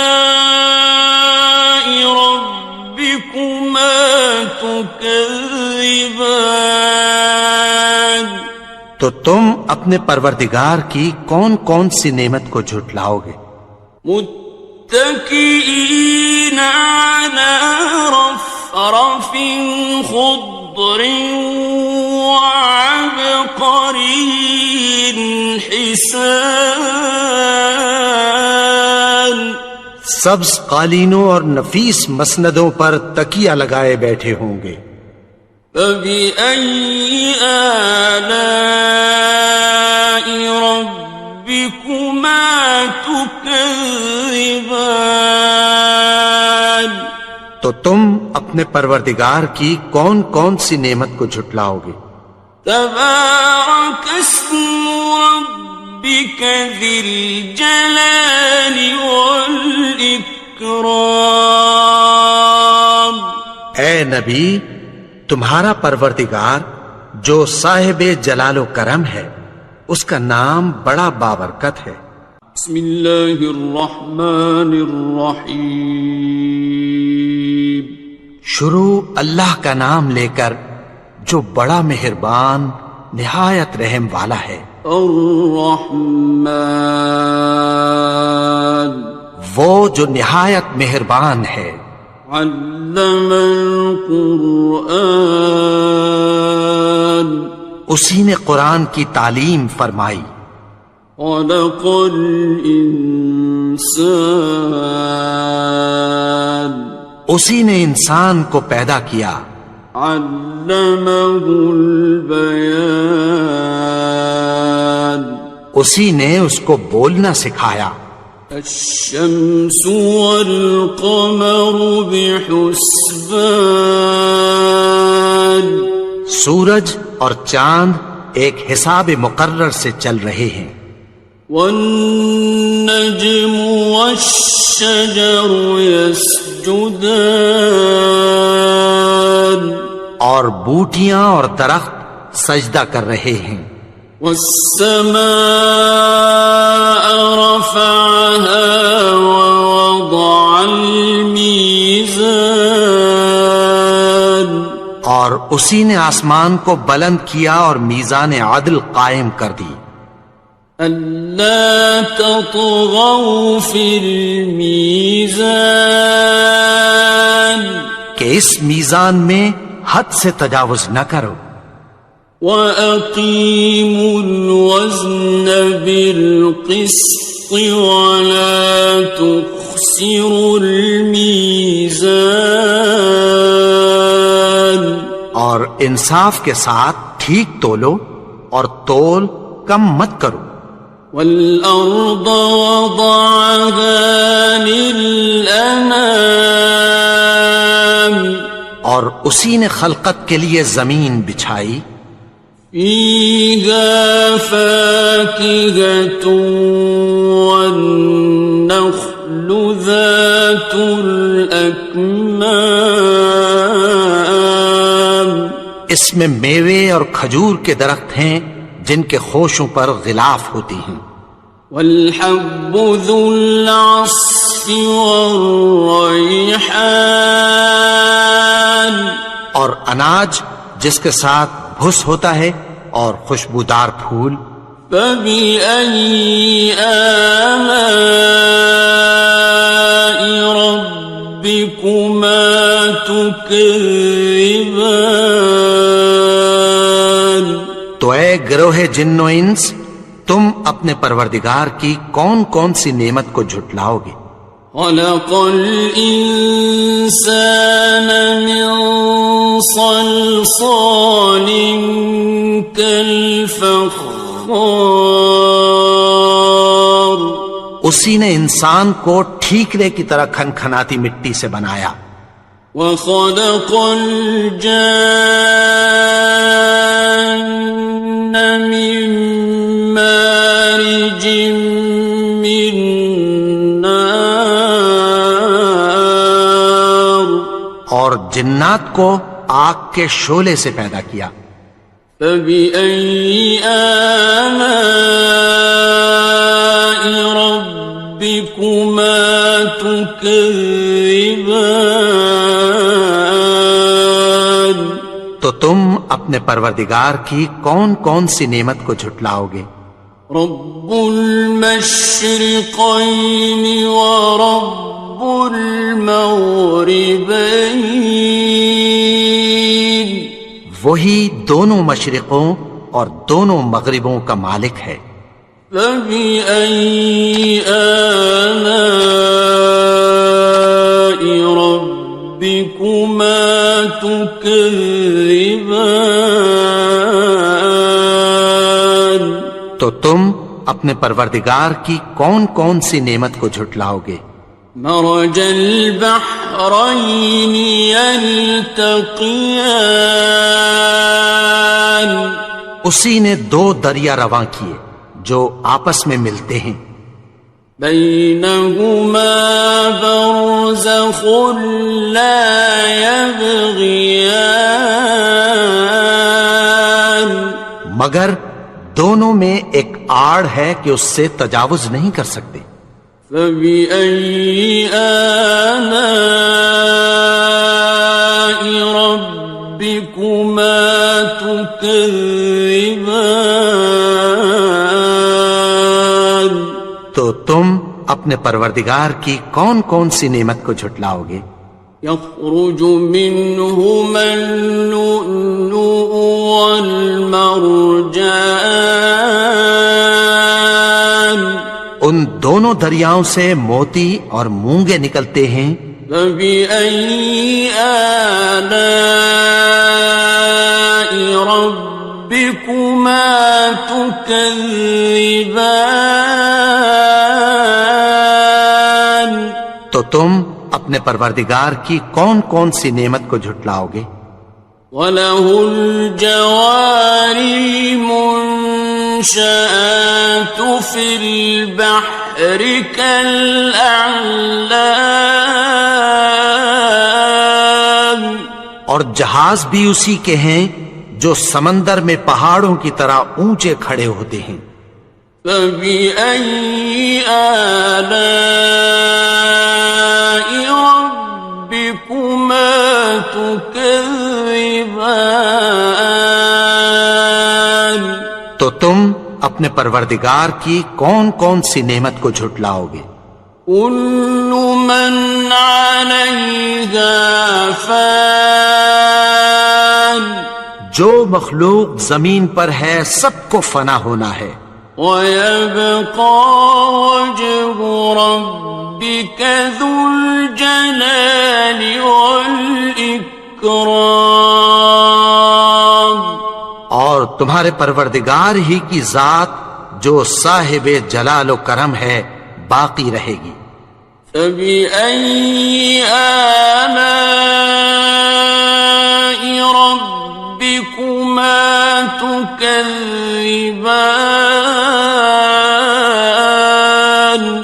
ربكما تكذبان تو تم اپنے پروردگار کی کون کون سی نعمت کو جھٹلاؤ گے؟ متكئين على رفرف خضر وعبقري حسان سبز قالینوں اور نفیس مسندوں پر تکیہ لگائے بیٹھے ہوں گے. فَبِأَيِّ آلَاءِ رَبِّكُمَا تُكَذِّبَانِ. تو تم اپنے پروردگار کی کون کون سی نعمت کو جھٹلاؤ گے؟ تبارک اسم ربک ذی الجلال والاکرام. اے نبی، تمہارا پروردگار جو صاحب جلال و کرم ہے، اس کا نام بڑا بابرکت ہے. بسم اللہ الرحمن الرحیم. شروع اللہ کا نام لے کر جو بڑا مہربان نہایت رحم والا ہے. الرحمن، وہ جو نہایت مہربان ہے. علم القرآن، اسی نے قرآن کی تعلیم فرمائی. خلق الانسان، اسی نے انسان کو پیدا کیا. علمہ البیان، اسی نے اس کو بولنا سکھایا. الشمس والقمر بحسبان، سورج اور چاند ایک حساب مقرر سے چل رہے ہیں. والنجم والشجر يسجدان، اور بوٹیاں اور درخت سجدہ کر رہے ہیں. والسماء رفعها ووضع الميزان، اور اسی نے آسمان کو بلند کیا اور میزان عدل قائم کر دی. ألا تطغوا في الميزان، کہ اس میزان میں حد سے تجاوز نہ کرو. وَأَقِيمُوا الْوَزْنَ بِالْقِسْطِ وَلَا تُخْسِرُوا الْمِيزَانَ، اور انصاف کے ساتھ ٹھیک تولو اور تول کم مت کرو. وَالْأَرْضَ وَضَعَهَا لِلْأَنَامِ، اور اسی نے خلقت کے لیے زمین بچھائی. فِيهَا فَاكِهَةٌ وَالنَّخْلُ ذَاتُ الْأَكْمَامِ، اس میں میوے اور کھجور کے درخت ہیں جن کے خوشوں پر غلاف ہوتی ہیں. وَالْحَبُّ ذُو الْعَصْفِ وَالرَّيْحَانِ، اور اناج جس کے ساتھ بھس ہوتا ہے اور خوشبودار پھول. فَبِأَيِّ آلَاءِ رَبِّكُمَا تُكَذِّبَانِ. تو اے گروہ جن و انس، تم اپنے پروردگار کی کون کون سی نعمت کو جھٹلاؤ گے؟ خلق الإنسان من صلصال كالفخار، اسی نے انسان کو ٹھیکرے کی طرح کھنکھناتی مٹی سے بنایا. وخلق الجان من مارج من نار، اور جنات کو آگ کے شعلے سے پیدا کیا. فبأي آلاء ربكما تكذبان. تو تم اپنے پروردگار کی کون کون سی نعمت کو جھٹلاؤ گے؟ رب المشرقين ورب المغربين، وہی دونوں مشرقوں اور دونوں مغربوں کا مالک ہے. فبأي آلاء ربكما تكذبان؟ تو تم اپنے پروردگار کی کون کون سی نعمت کو جھٹلاؤ گے؟ مرج البحرين يلتقيان، اسی نے دو دریا رواں کیے جو آپس میں ملتے ہیں، بينهما برزخ لا يبغيان، مگر دونوں میں ایک آڑ ہے کہ اس سے تجاوز نہیں کر سکتے۔ فبأي آلاء ربكما تكذبان؟ تو تم اپنے پروردگار کی کون کون سی نعمت کو جھٹلاؤ گے؟ يخرج منهما اللؤلؤ والمرجان، ان دونوں دریاؤں سے موتی اور مونگے نکلتے ہیں۔ فبأي آلاء ربكما تكذبان؟ تو تم اپنے پروردگار کی کون کون سی نعمت کو جھٹلاؤ گے؟ وَلَهُ الْجَوَارِ الْمُنشَآتُ فِي الْبَحْرِ كَالْأَعْلَامِ، اور جہاز بھی اسی کے ہیں جو سمندر میں پہاڑوں کی طرح اونچے کھڑے ہوتے ہیں۔ فَبِأَيِّ آلَاءِ رَبِّكُمَا تُكَذِّبَانِ؟ تو تم اپنے پروردگار کی کون کون سی نعمت کو جھٹلاؤ گے؟ كُلُّ مَنْ عَلَيْهَا فَانٍ، جو مخلوق زمین پر ہے سب کو فنا ہونا ہے، وَيَبْقَى وَجْهُ رَبِّكَ ذُو الْجَلَالِ وَالْإِكْرَامِ، اور تمہارے پروردگار ہی کی ذات جو صاحب جلال و کرم ہے باقی رہے گی۔ فَبِأَيِّ آلَاءِ رَبِّكُمَا تُكَذِّبَانِ؟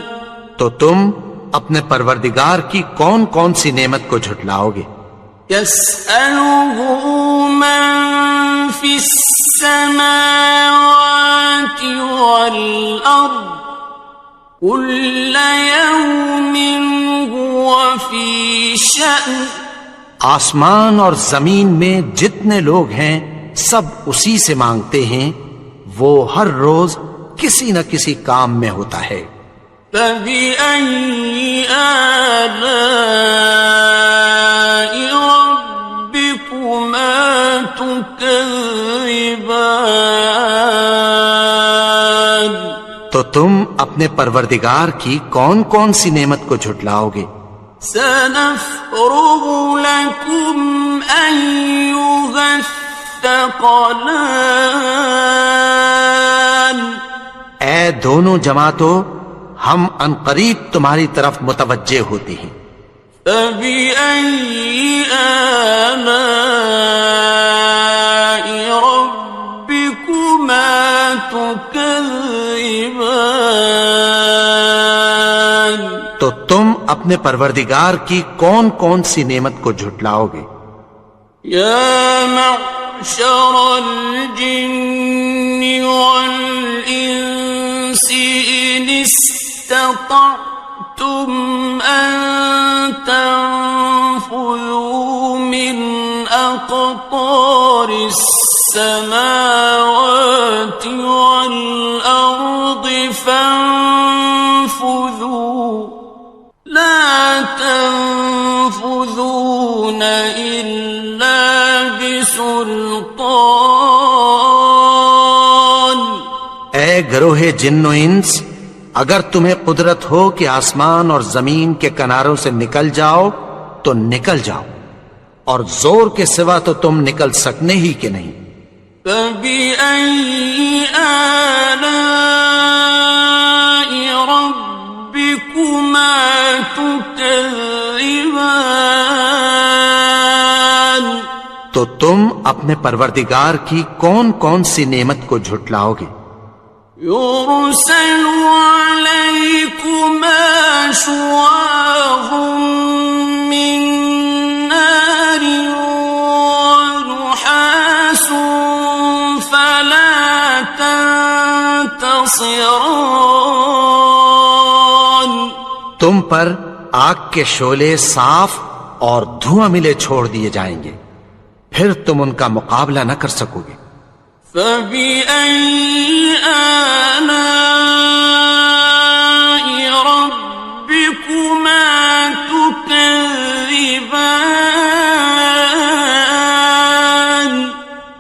تو تم اپنے پروردگار کی کون کون سی نعمت کو جھٹلاؤ گے؟ يَسْأَلُهُ مَن فِي السَّمَاوَاتِ وَالْأَرْضِ كُلَّ يَوْمٍ هُوَ فِي شَأْنٍ، آسمان اور زمین میں جتنے لوگ ہیں سب اسی سے مانگتے ہیں، وہ ہر روز کسی نہ کسی کام میں ہوتا ہے۔ فَبِأَيِّ آلَاءِ رَبِّكُمَا تُكَذِّبَانِ؟ تو تم اپنے پروردگار کی کون کون سی نعمت کو جھٹلاؤ گے؟ سَنَفْرُغُ لَكُمْ أَيُّهَ الثَّقَلَانِ، اے دونوں جماعتوں، ہم عنقریب تمہاری طرف متوجہ ہوتے ہیں۔ فَبِأَيِّ آلَاءِ رَبِّكُمَا تُكَذِّبَانِ؟ تو تم اپنے پروردگار کی کون کون سی نعمت کو جھٹلاؤ گے؟ يَا مَعْشَرَ الْجِنِّ وَالْإِنسِ إِنِ اسْتَطَعْتُمْ أَن تَنفُذُوا مِنْ أَقْطَارِ السَّمَاوَاتِ وَالْأَرْضِ فَانفُذُوا لَا تَنفُذُونَ إِلَّا بِسُلْطَانٍ۔ اے گروہ جن و انس، اگر تمہیں قدرت ہو کہ آسمان اور زمین کے کناروں سے نکل جاؤ تو نکل جاؤ، اور زور کے سوا تو تم نکل سکنے ہی کہ نہیں۔ فَبِأَيِّ آلَاءِ رَبِّكُمَا تُكَذِّبَانِ، تو تم اپنے پروردگار کی کون کون سی نعمت کو جھٹلاؤ گے؟ يُرْسَلُ عَلَيْكُمَا شُوَاظٌ مِّن نَّارٍ وَنُحَاسٌ فَلَا تَنتَصِرَانِ، تم پر آگ کے شعلے صاف اور دھواں ملے چھوڑ دیے جائیں گے، پھر تم ان کا مقابلہ نہ کر سکو گے۔ فَبِأَيِّ آلَاءِ رَبِّكُمَا تُكَذِّبَانِ،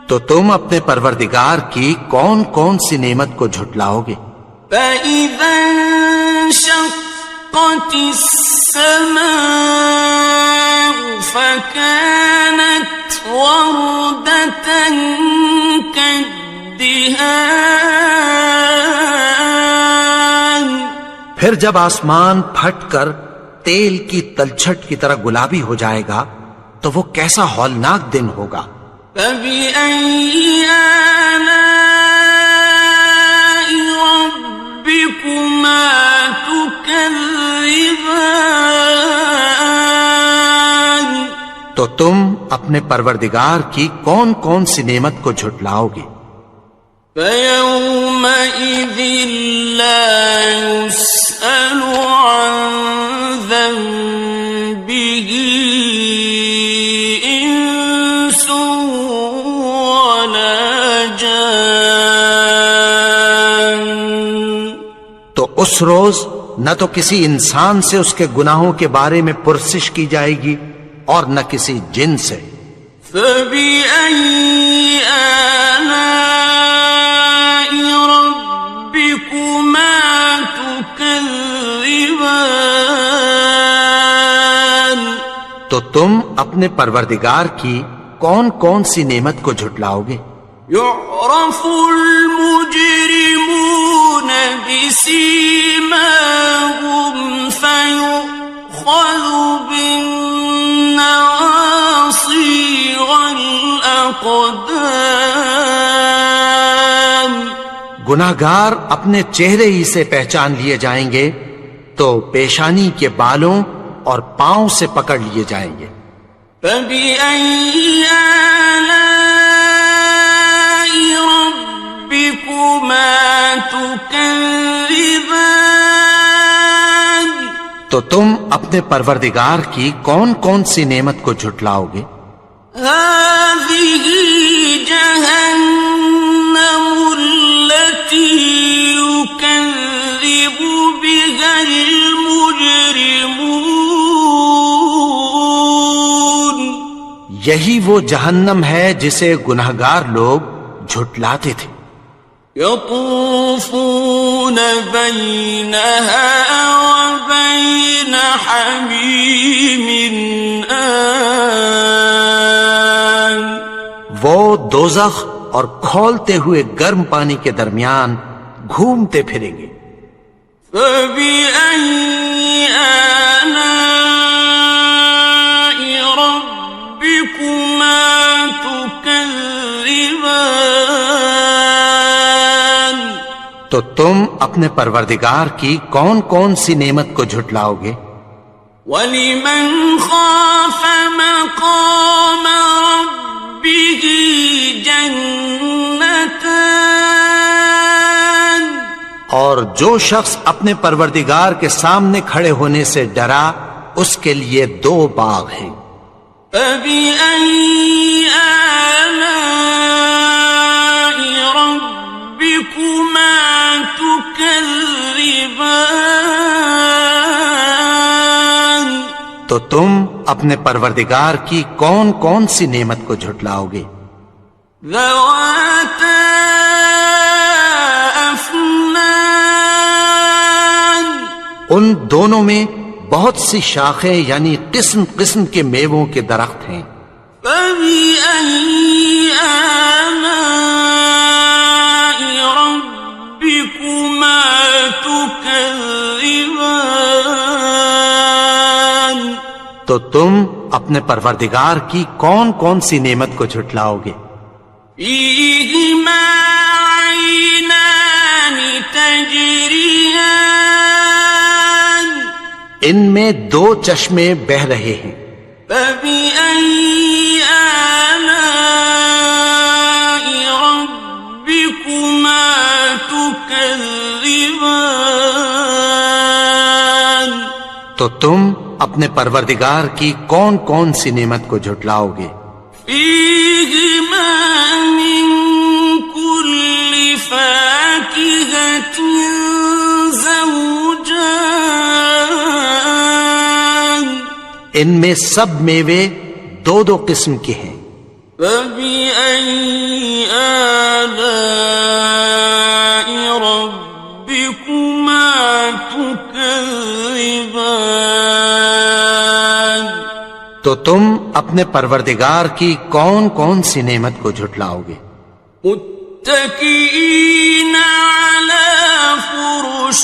تو تم اپنے پروردگار کی کون کون سی نعمت کو جھٹلاؤ گے؟ فَإِذَا انشَقَّتِ السَّمَاءُ فَكَانَتْ وَرْدَةً كَالدِّهَانِ، پھر جب آسمان پھٹ کر تیل کی تلچھٹ کی طرح گلابی ہو جائے گا تو وہ کیسا ہولناک دن ہوگا۔ فَبِأَيِّ آلَاءِ رَبِّكُمَا تُكَذِّبَانِ، تو تم اپنے پروردگار کی کون کون سی نعمت کو جھٹلاؤ گے؟ فَيَوْمَئِذٍ لَا يُسْأَلُ عَن ذَنبِهِ إِنسٌ وَلَا جَانٌّ، تو اس روز نہ تو کسی انسان سے اس کے گناہوں کے بارے میں پرسش کی جائے گی اور نہ کسی جن سے۔ فَبِأَيِّ آلَاءِ رَبِّكُمَا تُكَذِّبَانِ، تو تم اپنے پروردگار کی کون کون سی نعمت کو جھٹلاؤ گے؟ يُعْرَفُ الْمُجْرِمُونَ بِسِيمَاهُمْ فَيُؤْخَذُ بِالنَّوَاصِي وَالْأَقْدَامِ، گناہگار اپنے چہرے ہی سے پہچان لیے جائیں گے تو پیشانی کے بالوں اور پاؤں سے پکڑ لیے جائیں گے۔ فَبِأَيِّ آلَاءِ رَبِّكُمَا تُكَذِّبَانِ، تو تم اپنے پروردگار کی کون کون سی نعمت کو جھٹلاؤ گے؟ هَٰذِهِ جَهَنَّمُ الَّتِي يُكَذِّبُ بِهَا الْمُجْرِمُونَ، یہی وہ جہنم ہے جسے گناہگار لوگ جھٹلاتے تھے۔ يَطُوفُونَ بَيْنَهَا وَبَيْنَ حَمِيمٍ آنٍ، وہ دوزخ اور کھولتے ہوئے گرم پانی کے درمیان گھومتے پھریں گے۔ فَبِأَيِّ آلَاءِ رَبِّكُمَا تُكَذِّبَانِ، تو تم اپنے پروردگار کی کون کون سی نعمت کو جھٹلاؤ گے؟ وَلِمَنْ خَافَ مَقَامَ رَبِّهِ جَنَّتَانِ، اور جو شخص اپنے پروردگار کے سامنے کھڑے ہونے سے ڈرا اس کے لیے 2 باغ ہیں۔ فَبِأَيِّ آلَاءِ رَبِّكُمَا تُكَذِّبَانِ، تو تم اپنے پروردگار کی کون کون سی نعمت کو جھٹلاؤ گے؟ ذَوَاتَا أَفْنَانٍ أكنان ان دونوں میں بہت سی شاخیں یعنی قسم قسم کے میووں کے درخت ہیں. فبأي آلاء ربكما تكذبان تو تم اپنے پروردگار کی کون کون سی نعمت کو جھٹلاؤ گے؟ فيهما عينان تجريان ان میں دو چشمے بہ رہے ہیں. فبأي آلاء ربكما تكذبان تو تم اپنے پروردگار کی کون کون سی نعمت کو جھٹلاؤ گے؟ فيهما من كل فاكهة زوجان ان میں سب میوے دو دو قسم کے ہیں. فبأي آلاء ربكما تكذبان تو تم اپنے پروردگار کی کون کون سی نعمت کو جھٹلاؤ گے؟ متكئين على فرش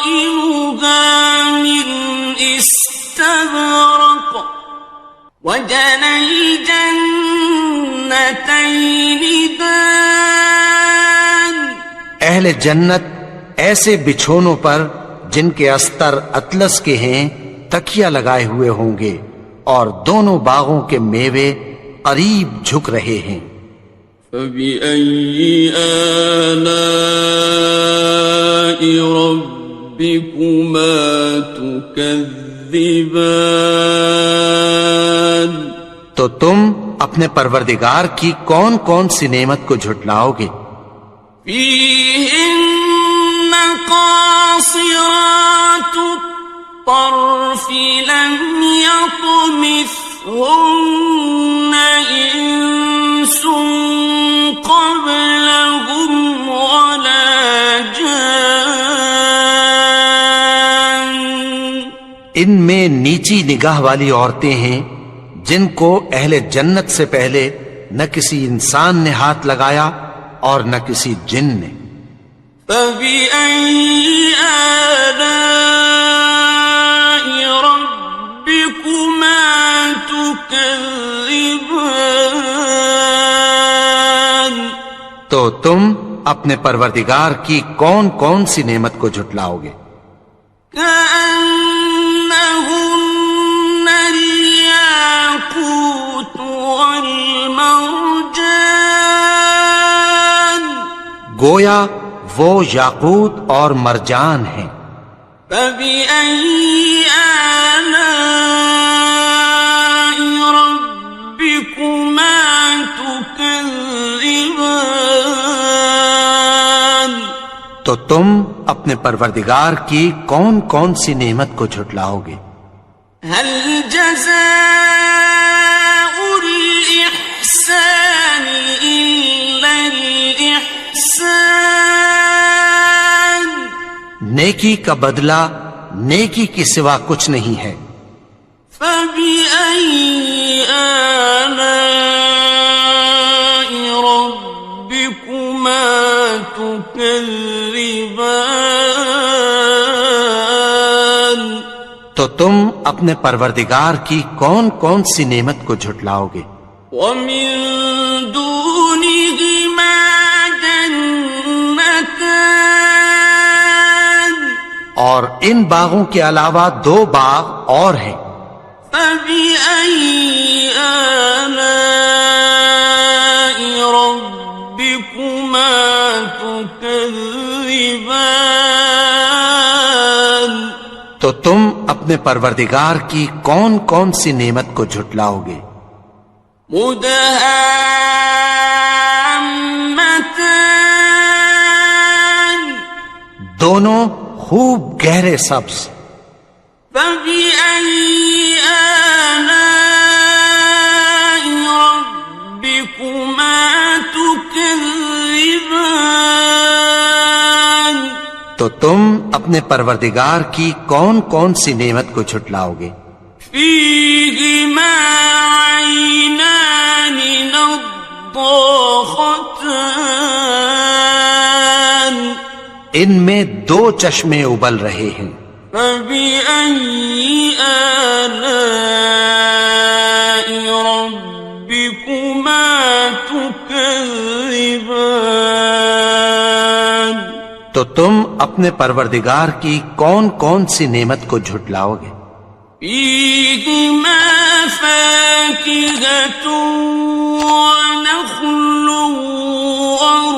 بطائنها من استبرق وجنى الجنتين دان اہل جنت ایسے بچھونوں پر جن کے استر اطلس کے ہیں تکیہ لگائے ہوئے ہوں گے اور دونوں باغوں کے میوے قریب جھک رہے ہیں. فبأي آلاء ربكما تكذبان تو تم اپنے پروردگار کی کون کون سی نعمت کو جھٹلاؤ گے؟ فيهن قاصرات الطرف لم يطمثهن إنس قبلهم ولا جان ان میں نیچی نگاہ والی عورتیں ہیں جن کو اہل جنت سے پہلے نہ کسی انسان نے ہاتھ لگایا اور نہ کسی جن نے. فبأي آلاء ربكما تكذبان تو تم اپنے پروردگار کی کون کون سی نعمت کو جھٹلاؤ گے؟ كأنهن الياقوت والمرجان گویا وہ یاقوت اور مرجان ہیں. فبأي آلاء ربكما تكذبان تو تم اپنے پروردگار کی کون کون سی نعمت کو جھٹلاؤ گے؟ هل جزاء الإحسان إلا الإحسان نیکی کا بدلہ نیکی کے سوا کچھ نہیں ہے. فبأي آلاء ربكما تكذبان تو تم اپنے پروردگار کی کون کون سی نعمت کو جھٹلاؤ گے؟ ومن دونهما جنتان اور ان باغوں کے علاوہ دو باغ اور ہیں. فبأي آلاء ربكما تكذبان تو تم اپنے پروردگار کی کون کون سی نعمت کو جھٹلاؤ گے؟ مدهامتان دونوں خوب گہرے سبز. فبأي آلاء ربكما تكذبان تو تم اپنے پروردگار کی کون کون سی نعمت کو جھٹلاؤ گے؟ فيهما عينان نضاختان ان میں دو چشمے ابل رہے ہیں، فبأي آلاء ربكما تكذبان تو تم اپنے پروردگار کی کون کون سی نعمت کو جھٹلاؤ گے؟ فيهما فاكهة ونخل ورمان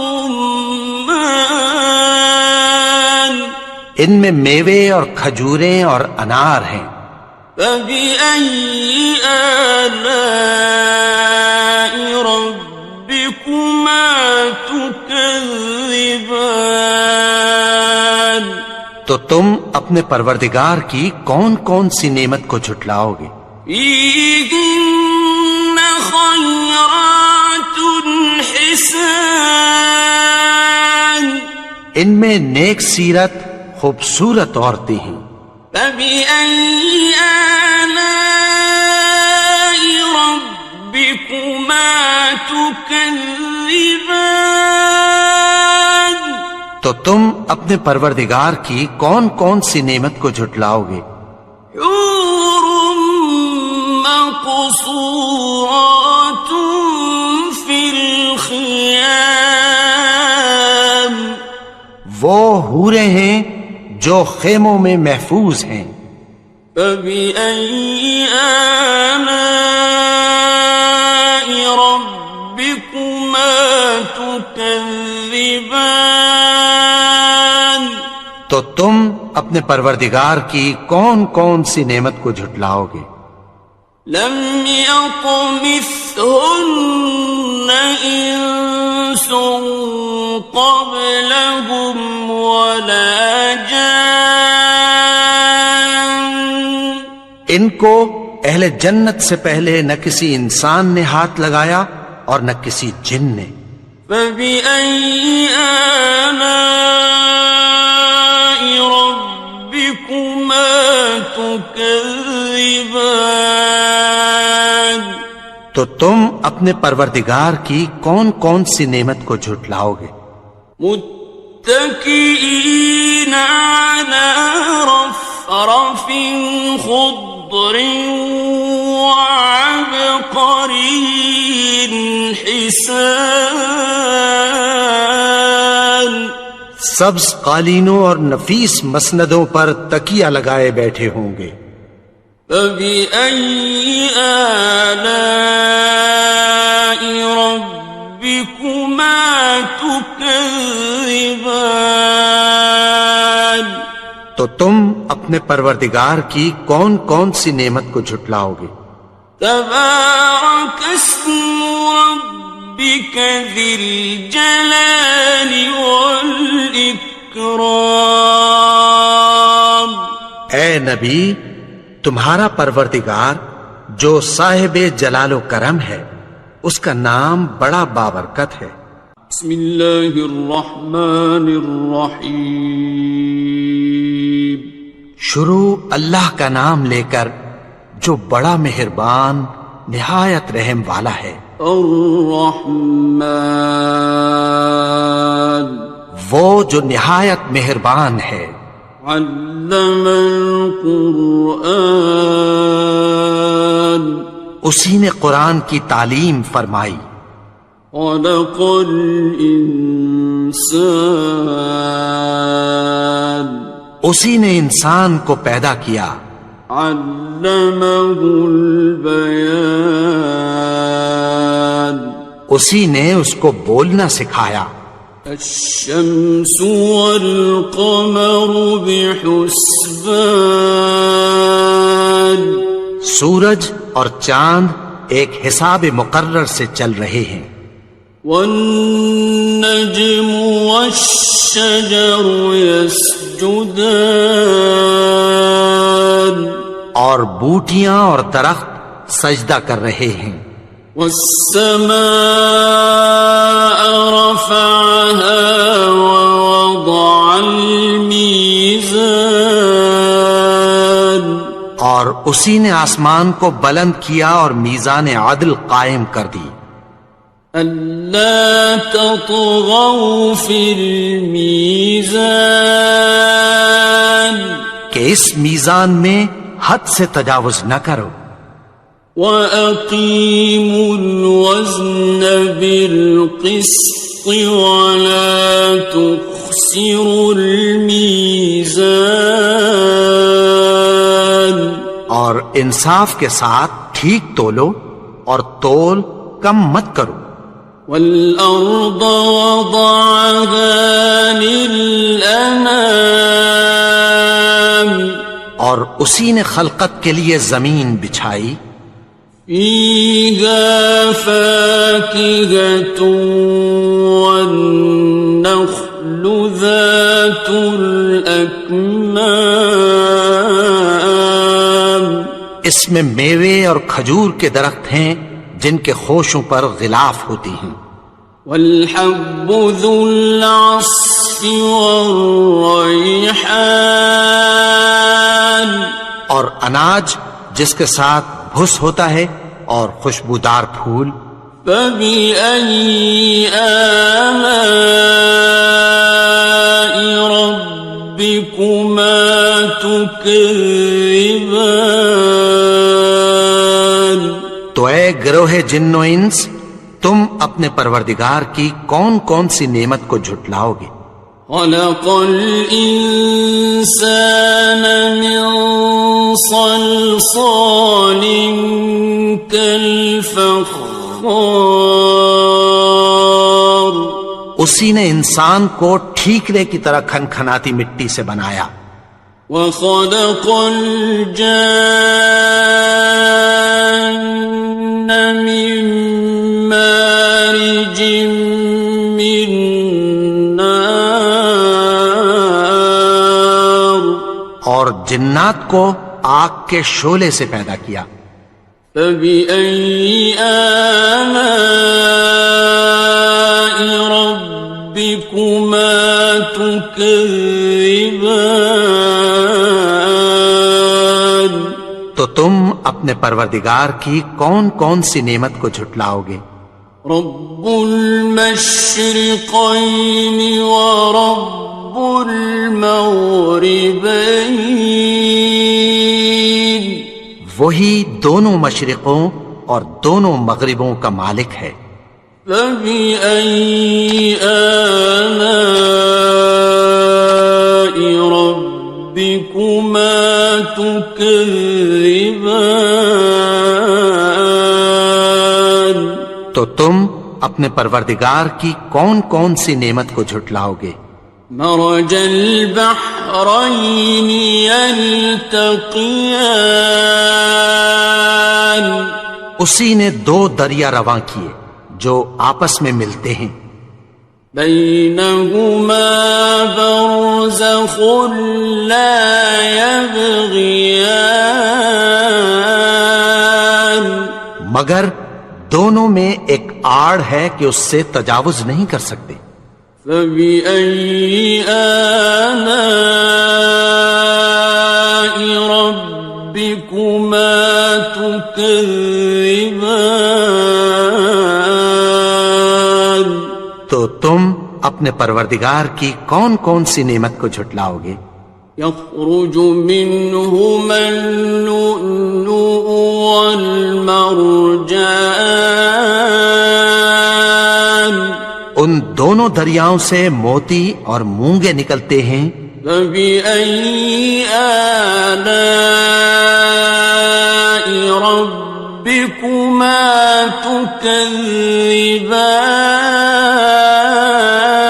ان میں میوے اور کھجوریں اور انار ہیں، فبأي آلاء ربكما تكذبان تو تم اپنے پروردگار کی کون کون سی نعمت کو جھٹلاؤ گے؟ فيهن خيرات حسان ان میں نیک سیرت خوبصورت عورتیں ہیں، فبأي آلاء ربكما تكذبان تو تم اپنے پروردگار کی کون کون سی نعمت کو جھٹلاؤ گے؟ حور مقصورات في الخيام وہ حوریں ہیں جو خیموں میں محفوظ ہیں، فبأي آلاء ربكما تكذبان تو تم اپنے پروردگار کی کون کون سی نعمت کو جھٹلاؤ گے؟ لم يطمثهن إنس قبلهم ولا جان ان کو اہل جنت سے پہلے نہ کسی انسان نے ہاتھ لگایا اور نہ کسی جن نے، فبأي آلاء ربكما تكذبان تو تم اپنے پروردگار کی کون کون سی نعمت کو جھٹلاؤ گے؟ متكئين على رفرف خضر وعبقري حسان سبز قالینوں اور نفیس مسندوں پر تکیہ لگائے بیٹھے ہوں گے، فبأي آلاء ربكما تكذبان تو تم اپنے پروردگار کی کون کون سی نعمت کو جھٹلاؤ گے؟ تبارك اسم ربك ذي الجلال والإكرام اے نبی، تمہارا پروردگار جو صاحب جلال و کرم ہے، اس کا نام بڑا بابرکت ہے۔ بسم اللہ الرحمن الرحیم شروع اللہ کا نام لے کر جو بڑا مہربان نہایت رحم والا ہے۔ الرحمن وہ جو نہایت مہربان ہے۔ علم القرآن اسی نے قرآن کی تعلیم فرمائی۔ خلق الانسان اسی نے انسان کو پیدا کیا۔ علمہ البیان اسی نے اس کو بولنا سکھایا۔ الشمس والقمر بحسبان سورج اور چاند ایک حساب مقرر سے چل رہے ہیں۔ والنجم والشجر يسجدان اور بوٹیاں اور درخت سجدہ کر رہے ہیں۔ والسماء رفعها ووضع الميزان اور اسی نے آسمان کو بلند کیا اور میزان عدل قائم کر دی ألا تطغوا في الميزان کہ اس میزان میں حد سے تجاوز نہ کرو وأقيموا الوزن بالقسط ولا تخسروا الميزان اور انصاف کے ساتھ ٹھیک تولو اور تول کم مت کرو والأرض وضعها للأنام اور اسی نے خلقت کے لیے زمین بچھائی فيها فاكهة والنخل ذات الأكمام اس میں میوے اور کھجور کے درخت ہیں جن کے خوشوں پر غلاف ہوتی ہیں والحب ذو العصف والريحان اور اناج جس کے ساتھ بھس ہوتا ہے اور خوشبودار پھول فبأي آلاء ربكما تكذبان تو اے گروہ جن و انس تم اپنے پروردگار کی کون کون سی نعمت کو جھٹلاؤ گے خلق الإنسان من صلصال كالفخار اسی نے انسان کو ٹھیکرے کی طرح کھنکھناتی مٹی سے بنایا وخلق الجان من مارج من نار اور جنات کو آگ کے شعلے سے پیدا کیا فبأي آلاء ربكما تكذبان تو تم اپنے پروردگار کی کون کون سی نعمت کو جھٹلاؤ گے رب المشرقين ورب المغربين وہی دونوں مشرقوں اور دونوں مغربوں کا مالک ہے فبأي آلاء ربكما تكذبان تو تم اپنے پروردگار کی کون کون سی نعمت کو جھٹلاؤ گے مرج البحرين يلتقيان اسی نے دو دریا رواں کیے جو آپس میں ملتے ہیں بينهما برزخ لا يبغيان مگر دونوں میں ایک آڑ ہے کہ اس سے تجاوز نہیں کر سکتے فبأي آلاء ربكما تكذبان تو تم اپنے پروردگار کی کون کون سی نعمت کو جھٹلاؤ گے يخرج منهما اللؤلؤ والمرجان ان دونوں دریاؤں سے موتی اور مونگے نکلتے ہیں فبأي آلاء ربكما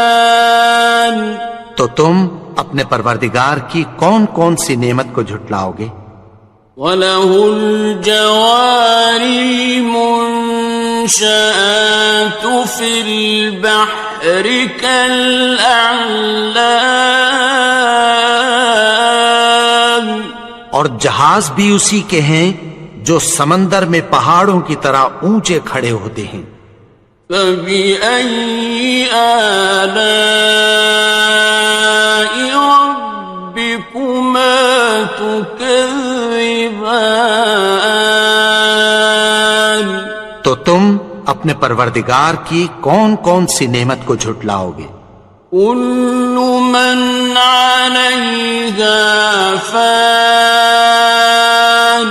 تكذبان تو تم اپنے پروردگار کی کون کون سی نعمت کو جھٹلاؤ گے وَلَهُ الْجَوَارِ الْمُنشَآتُ فِي الْبَحْرِ كَالْأَعْلَامِ اور جہاز بھی اسی کے ہیں جو سمندر میں پہاڑوں کی طرح اونچے کھڑے ہوتے ہیں فَبِأَيِّ آلَاءِ رَبِّكُمَا تُكَذِّبَانِ تو تم اپنے پروردگار کی کون کون سی نعمت کو جھٹلاؤ گے؟ كل من عليها فان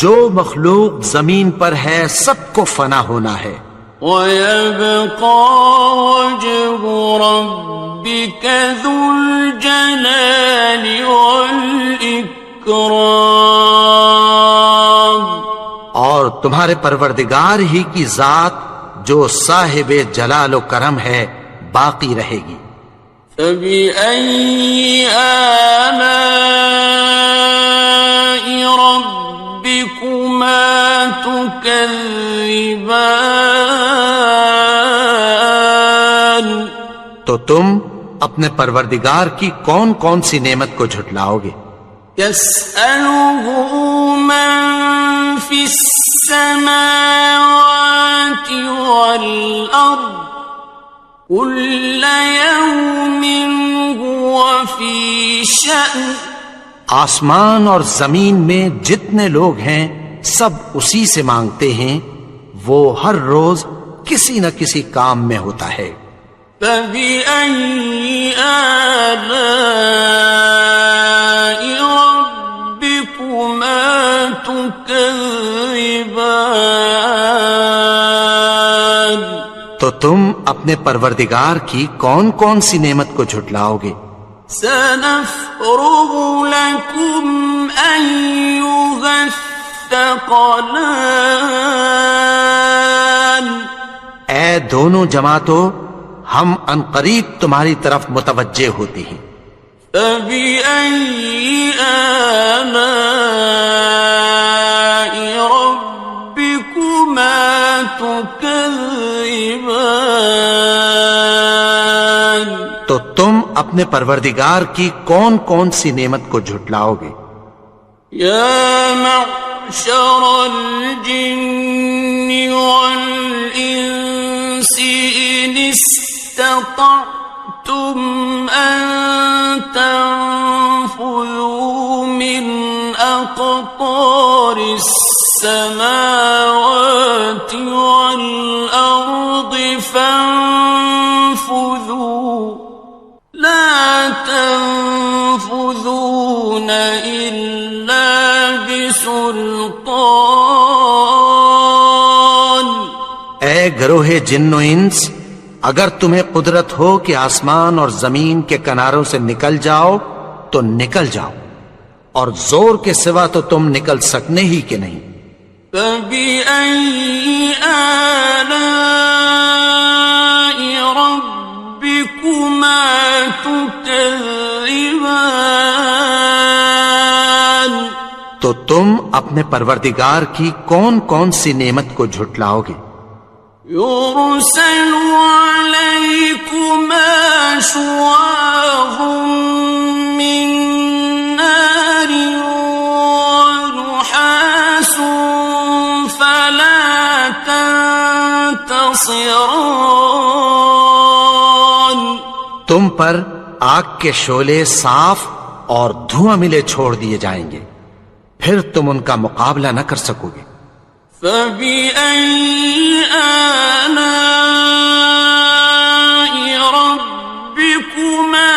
جو مخلوق زمین پر ہے سب کو فنا ہونا ہے، ويبقى وجه ربك ذو الجلال والإكرام اور تمہارے پروردگار ہی کی ذات جو صاحب جلال و کرم ہے باقی رہے گی۔ فبأي آلاء ربكما تكذبان تو تم اپنے پروردگار کی کون کون سی نعمت کو جھٹلاؤ گے؟ يسأله من في السماوات والأرض كل يوم هو في شأن آسمان اور زمین میں جتنے لوگ ہیں سب اسی سے مانگتے ہیں، وہ ہر روز کسی نہ کسی کام میں ہوتا ہے۔ فبأي آلاء ربكما تكذبان تو تم اپنے پروردگار کی کون کون سی نعمت کو جھٹلاؤ گے؟ سنفرغ لكم أيها الثقلان اے دونوں جماعتوں، ہم عنقریب تمہاری طرف متوجہ ہوتے ہیں۔ فبأي آلاء ربكما تكذبان تو تم اپنے پروردگار کی کون کون سی نعمت کو جھٹلاؤ گے؟ يا معشر الجن والإنس إن استطعتم أن تنفذوا من أقطار السماوات والأرض فانفذوا لا تنفذون إلا بسلطان اے گروہ جن و انس، اگر تمہیں قدرت ہو کہ آسمان اور زمین کے کناروں سے نکل جاؤ تو نکل جاؤ، اور زور کے سوا تو تم نکل سکنے ہی کہ نہیں۔ فبأي آلاء ربكما تكذبان تو تم اپنے پروردگار کی کون کون سی نعمت کو جھٹلاؤ گے؟ يرسل عليكما شواظ من نار ونحاس فلا تنتصران تم پر آگ کے شعلے صاف اور دھواں ملے چھوڑ دیے جائیں گے، پھر تم ان کا مقابلہ نہ کر سکو گے۔ فبأي آلاء ربكما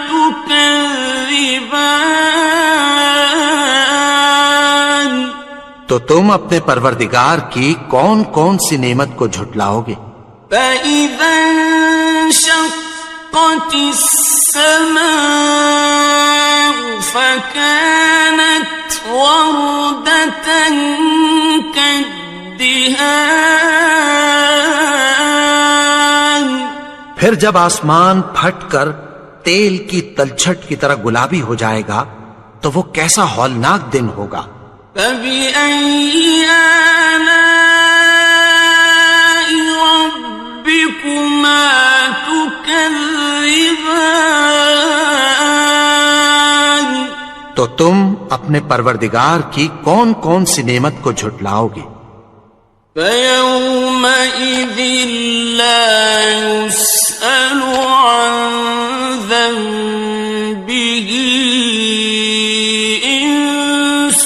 تكذبان تو تم اپنے پروردگار کی کون کون سی نعمت کو جھٹلاؤ گے؟ فإذا انشقت السماء فكانت وردة كالدهان پھر جب آسمان پھٹ کر تیل کی تلچھٹ کی طرح گلابی ہو جائے گا تو وہ کیسا ہولناک دن ہوگا۔ فبأي آلاء ربكما تكذبان تو تم اپنے پروردگار کی کون کون سی نعمت کو جھٹلاؤ گے؟ فيومئذ لا يسأل عن ذنبه إنس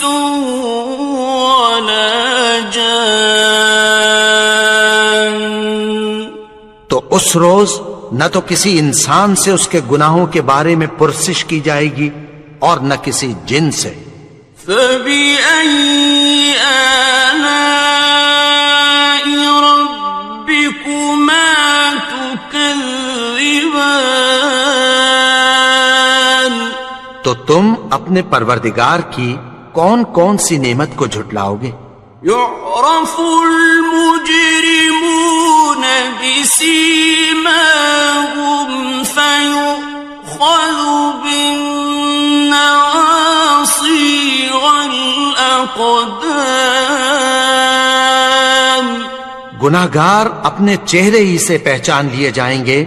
ولا جان. تو اس روز نہ تو کسی انسان سے اس کے گناہوں کے بارے میں پرسش کی جائے گی اور نہ کسی جن سے. فَبِأَيِّ آلَاءِ رَبِّكُمَا تُكَذِّبَانِ. تو تم اپنے پروردگار کی کون کون سی نعمت کو جھٹلاؤ گے؟ يعرف المجرمون بسيماهم فيؤخذ بالنواصي والأقدام. گناہگار اپنے چہرے ہی سے پہچان لیے جائیں گے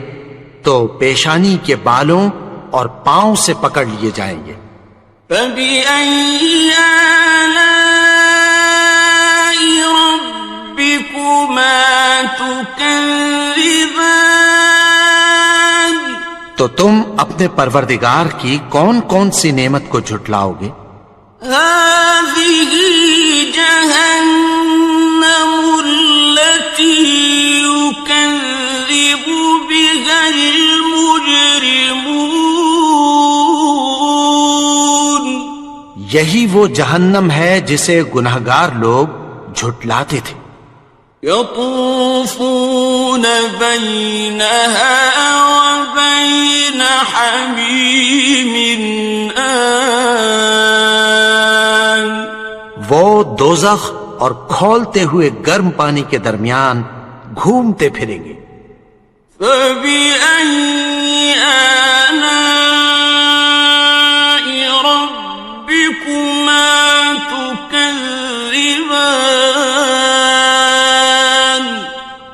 تو پیشانی کے بالوں اور پاؤں سے پکڑ لیے جائیں گے. فَبِأَيِّ آلَاءِ رَبِّكُمَا تُكَذِّبَانِ. تو تم اپنے پروردگار کی کون کون سی نعمت کو جھٹلاؤ گے؟ هَذِهِ جَهَنَّمُ الَّتِي يُكَذِّبُ بِهَا الْمُجْرِمُونَ. یہی وہ جہنم ہے جسے گناہگار لوگ جھٹلاتے تھے. يطوفون بينها وبين حميم آن. وہ دوزخ اور کھولتے ہوئے گرم پانی کے درمیان گھومتے پھریں گے. فَبِأَيِّ آلَاءِ رَبِّكُمَا تُكَذِّبَانِ.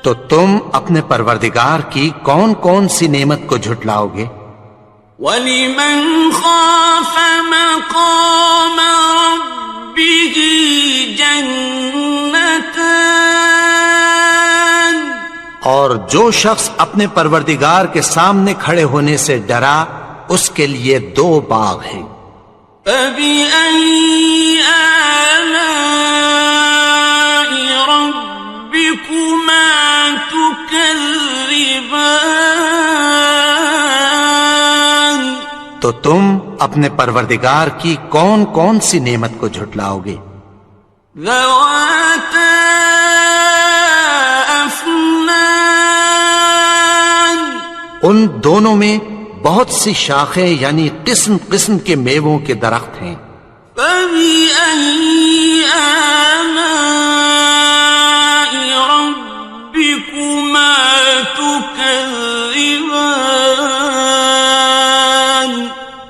تو تم اپنے پروردگار کی کون کون سی نعمت کو جھٹلاؤ گے؟ وَلِمَنْ خَافَ مَقَامَ رَبِّهِ جَنَّتَانِ. اور جو شخص اپنے پروردگار کے سامنے کھڑے ہونے سے ڈرا اس کے لیے 2 باغ ہیں. فَبِأَيِّ آلَاءِ رَبِّكُمَا تُكَذِّبَانِ. تو تم اپنے پروردگار کی کون کون سی نعمت کو جھٹلاؤ گے؟ ذَوَاتَا أَفْنَانٍ. ان دونوں میں بہت سی شاخیں یعنی قسم قسم کے میووں کے درخت ہیں. فَبِأَيِّ آلَاءِ رَبِّكُمَا تُكَذِّبَانِ.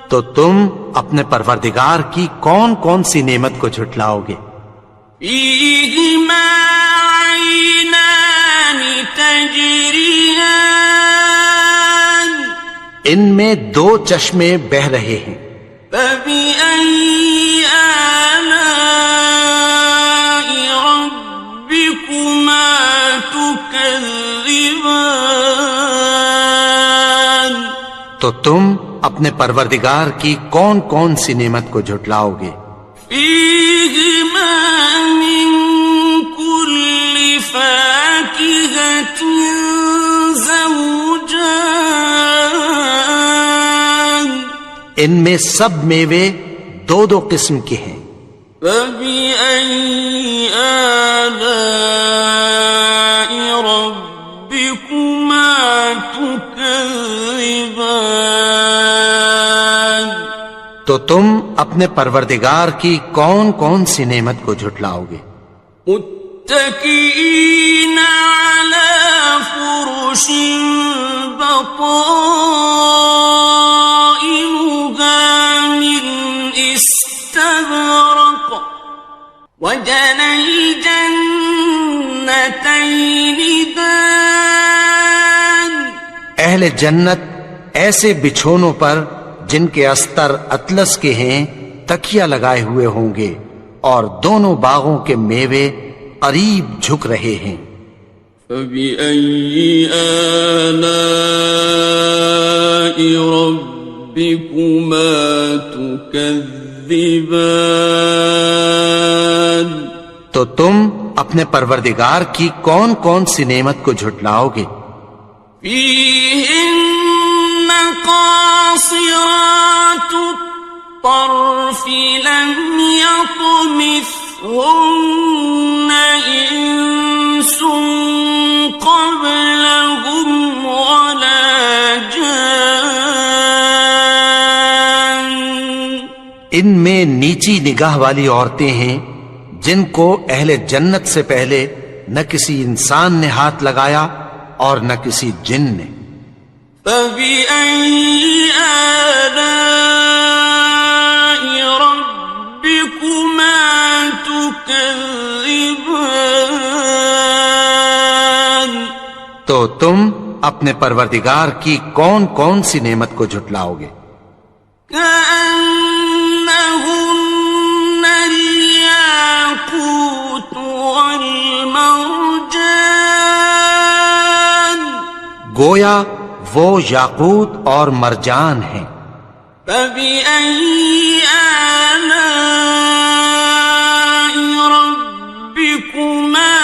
تو تم اپنے پروردگار کی کون کون سی نعمت کو جھٹلاؤ گے؟ فِيهِمَا عَيْنَانِ تَجْرِيَانِ. ان میں 2 چشمے بہہ رہے ہیں. فَبِأَيِّ آلَاءِ رَبِّكُمَا تُكَذِّبَانِ. تو تم اپنے پروردگار کی کون کون سی نعمت کو جھٹلاؤ گے؟ فِيهِمَا مِن كُلِّ فَاكِهَةٍ زَوْجَانِ. ان میں سب میوے 2 قسم کے ہیں. فَبِأَيِّ آلَاءِ رَبِّكُمَا تُكَذِّبَانِ. تو تم اپنے پروردگار کی کون کون سی نعمت کو جھٹلاؤ گے؟ متكئين على فرش بطائنها من استبرق وجنى الجنتين دان. اہل جنت ایسے بچھونوں پر جن کے استر اطلس کے ہیں تکیہ لگائے ہوئے ہوں گے اور دونوں باغوں کے میوے قریب جھک رہے ہیں. فَبِأَيِّ آلَاءِ رَبِّكُمَا تُكَذِّبَانِ. تو تم اپنے پروردگار کی کون کون سی نعمت کو جھٹلاؤ گے؟ فيهن قاصرات الطرف لم يطمثهن إنس قبلهم ولا جان. ان میں نیچی نگاہ والی عورتیں ہیں جن کو اہل جنت سے پہلے نہ کسی انسان نے ہاتھ لگایا اور نہ کسی جن نے. فَبِأَيِّ آلَاءِ رَبِّكُمَا تُكَذِّبَانِ. تو تم اپنے پروردگار کی کون کون سی نعمت کو جھٹلاؤ گے؟ كأنهن الياقوت والمرجان. گویا وہ یاقوت اور مرجان ہیں. فبأي آلاء ربكما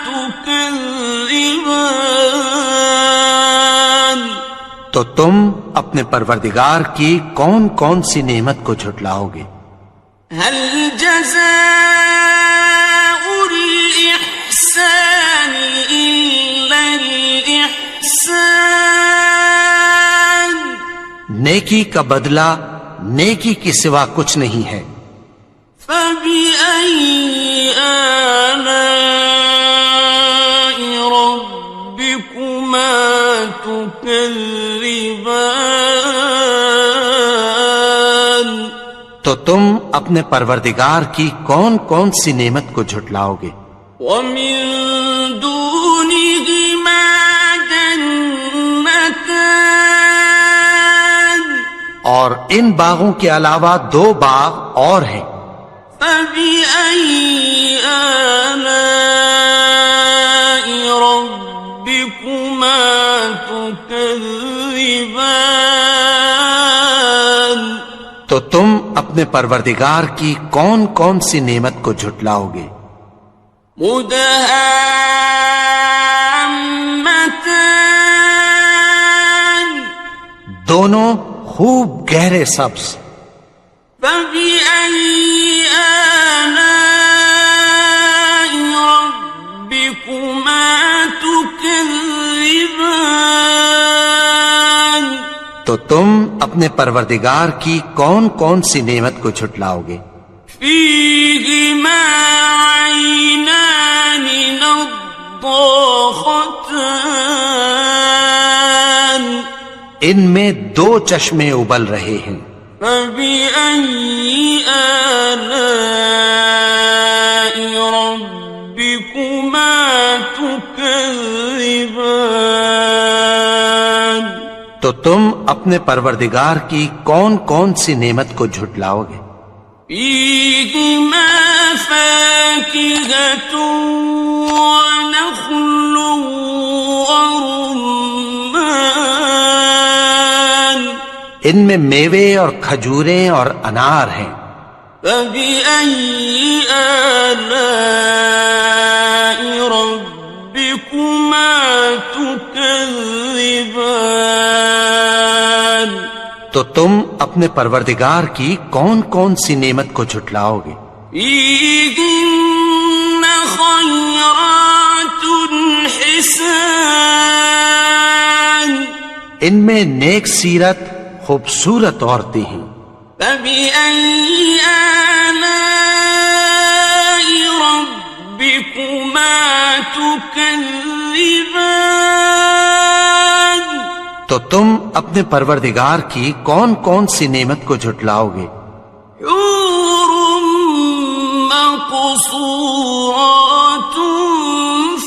تكذبان. تو تم اپنے پروردگار کی کون کون سی نعمت کو جھٹلاؤ گے؟ هل جزاء الإحسان إلا الإحسان. نیکی کا بدلہ نیکی کی سوا کچھ نہیں ہے. فبأي آلاء ربكما تكذبان. تو تم اپنے پروردگار کی کون کون سی نعمت کو جھٹلاؤ گے؟ ومن دونهما جنتان. اور ان باغوں کے علاوہ دو باغ اور ہیں. فبأي آلاء ربكما تكذبان. تو تم اپنے پروردگار کی کون کون سی نعمت کو جھٹلاؤ گے؟ مدهامتان. دونوں خوب گہرے سبز. فبأي آلاء ربكما تكذبان. تو تم اپنے پروردگار کی کون کون سی نعمت کو جھٹلاؤ گے؟ فيهما عينان نضاختان. ان میں دو چشمے ابل رہے ہیں. فبأي آلاء ربكما تكذبان. تو تم اپنے پروردگار کی کون کون سی نعمت کو جھٹلاؤ گے؟ فيهما فاكهة ونخل ورمان. ان میں میوے اور کھجوریں اور انار ہیں. فبأي آلاء ربكما تكذبان. تو تم اپنے پروردگار کی کون کون سی نعمت کو جھٹلاؤ گے؟ فيهن خيرات حسان. ان میں نیک سیرت خوبصورت عورتیں ہیں. فبأي آلاء ربكما تكذبان. تو تم اپنے پروردگار کی کون کون سی نعمت کو جھٹلاؤ گے؟ حور مقصورات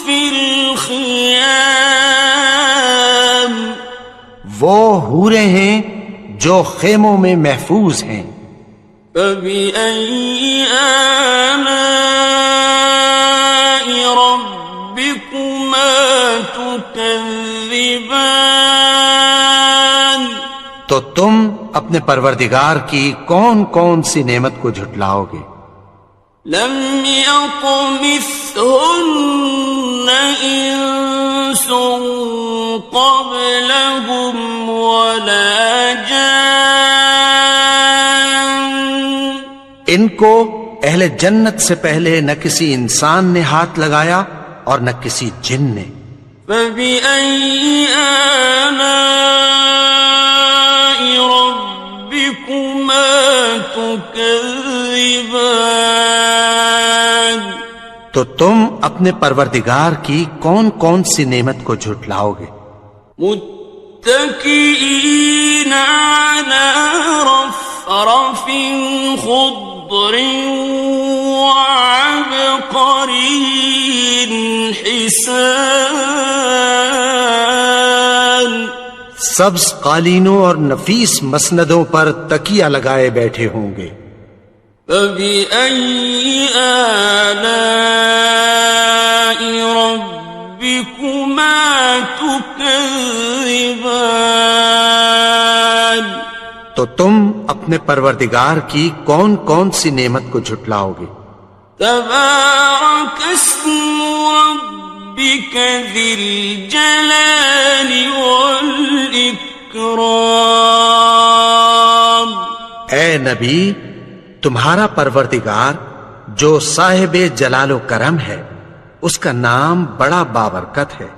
في الخيام. وہ حوریں ہیں جو خیموں میں محفوظ ہیں. فبأي آلاء ربكما تكذبان. تو تم اپنے پروردگار کی کون کون سی نعمت کو جھٹلاؤ گے؟ لم يطمثهن إنس قبلهم ولا جان ان کو اہل جنت سے پہلے نہ کسی انسان نے ہاتھ لگایا اور نہ کسی جن نے. فبأي آلاء ربكما تكذبان تو تم اپنے پروردگار کی کون کون سی نعمت کو جھٹلاؤ گے؟ متكئين على رفرف خضر وعبقري حسان سبز قالینوں اور نفیس مسندوں پر تکیہ لگائے بیٹھے ہوں گے. فبأي آلاء ربكما تكذبان تو تم اپنے پروردگار کی کون کون سی نعمت کو جھٹلاؤ گے؟ تبارك اسم ربك ذي الجلال والإكرام. اے نبی، تمہارا پروردگار جو صاحب جلال و کرم ہے، اس کا نام بڑا بابرکت ہے.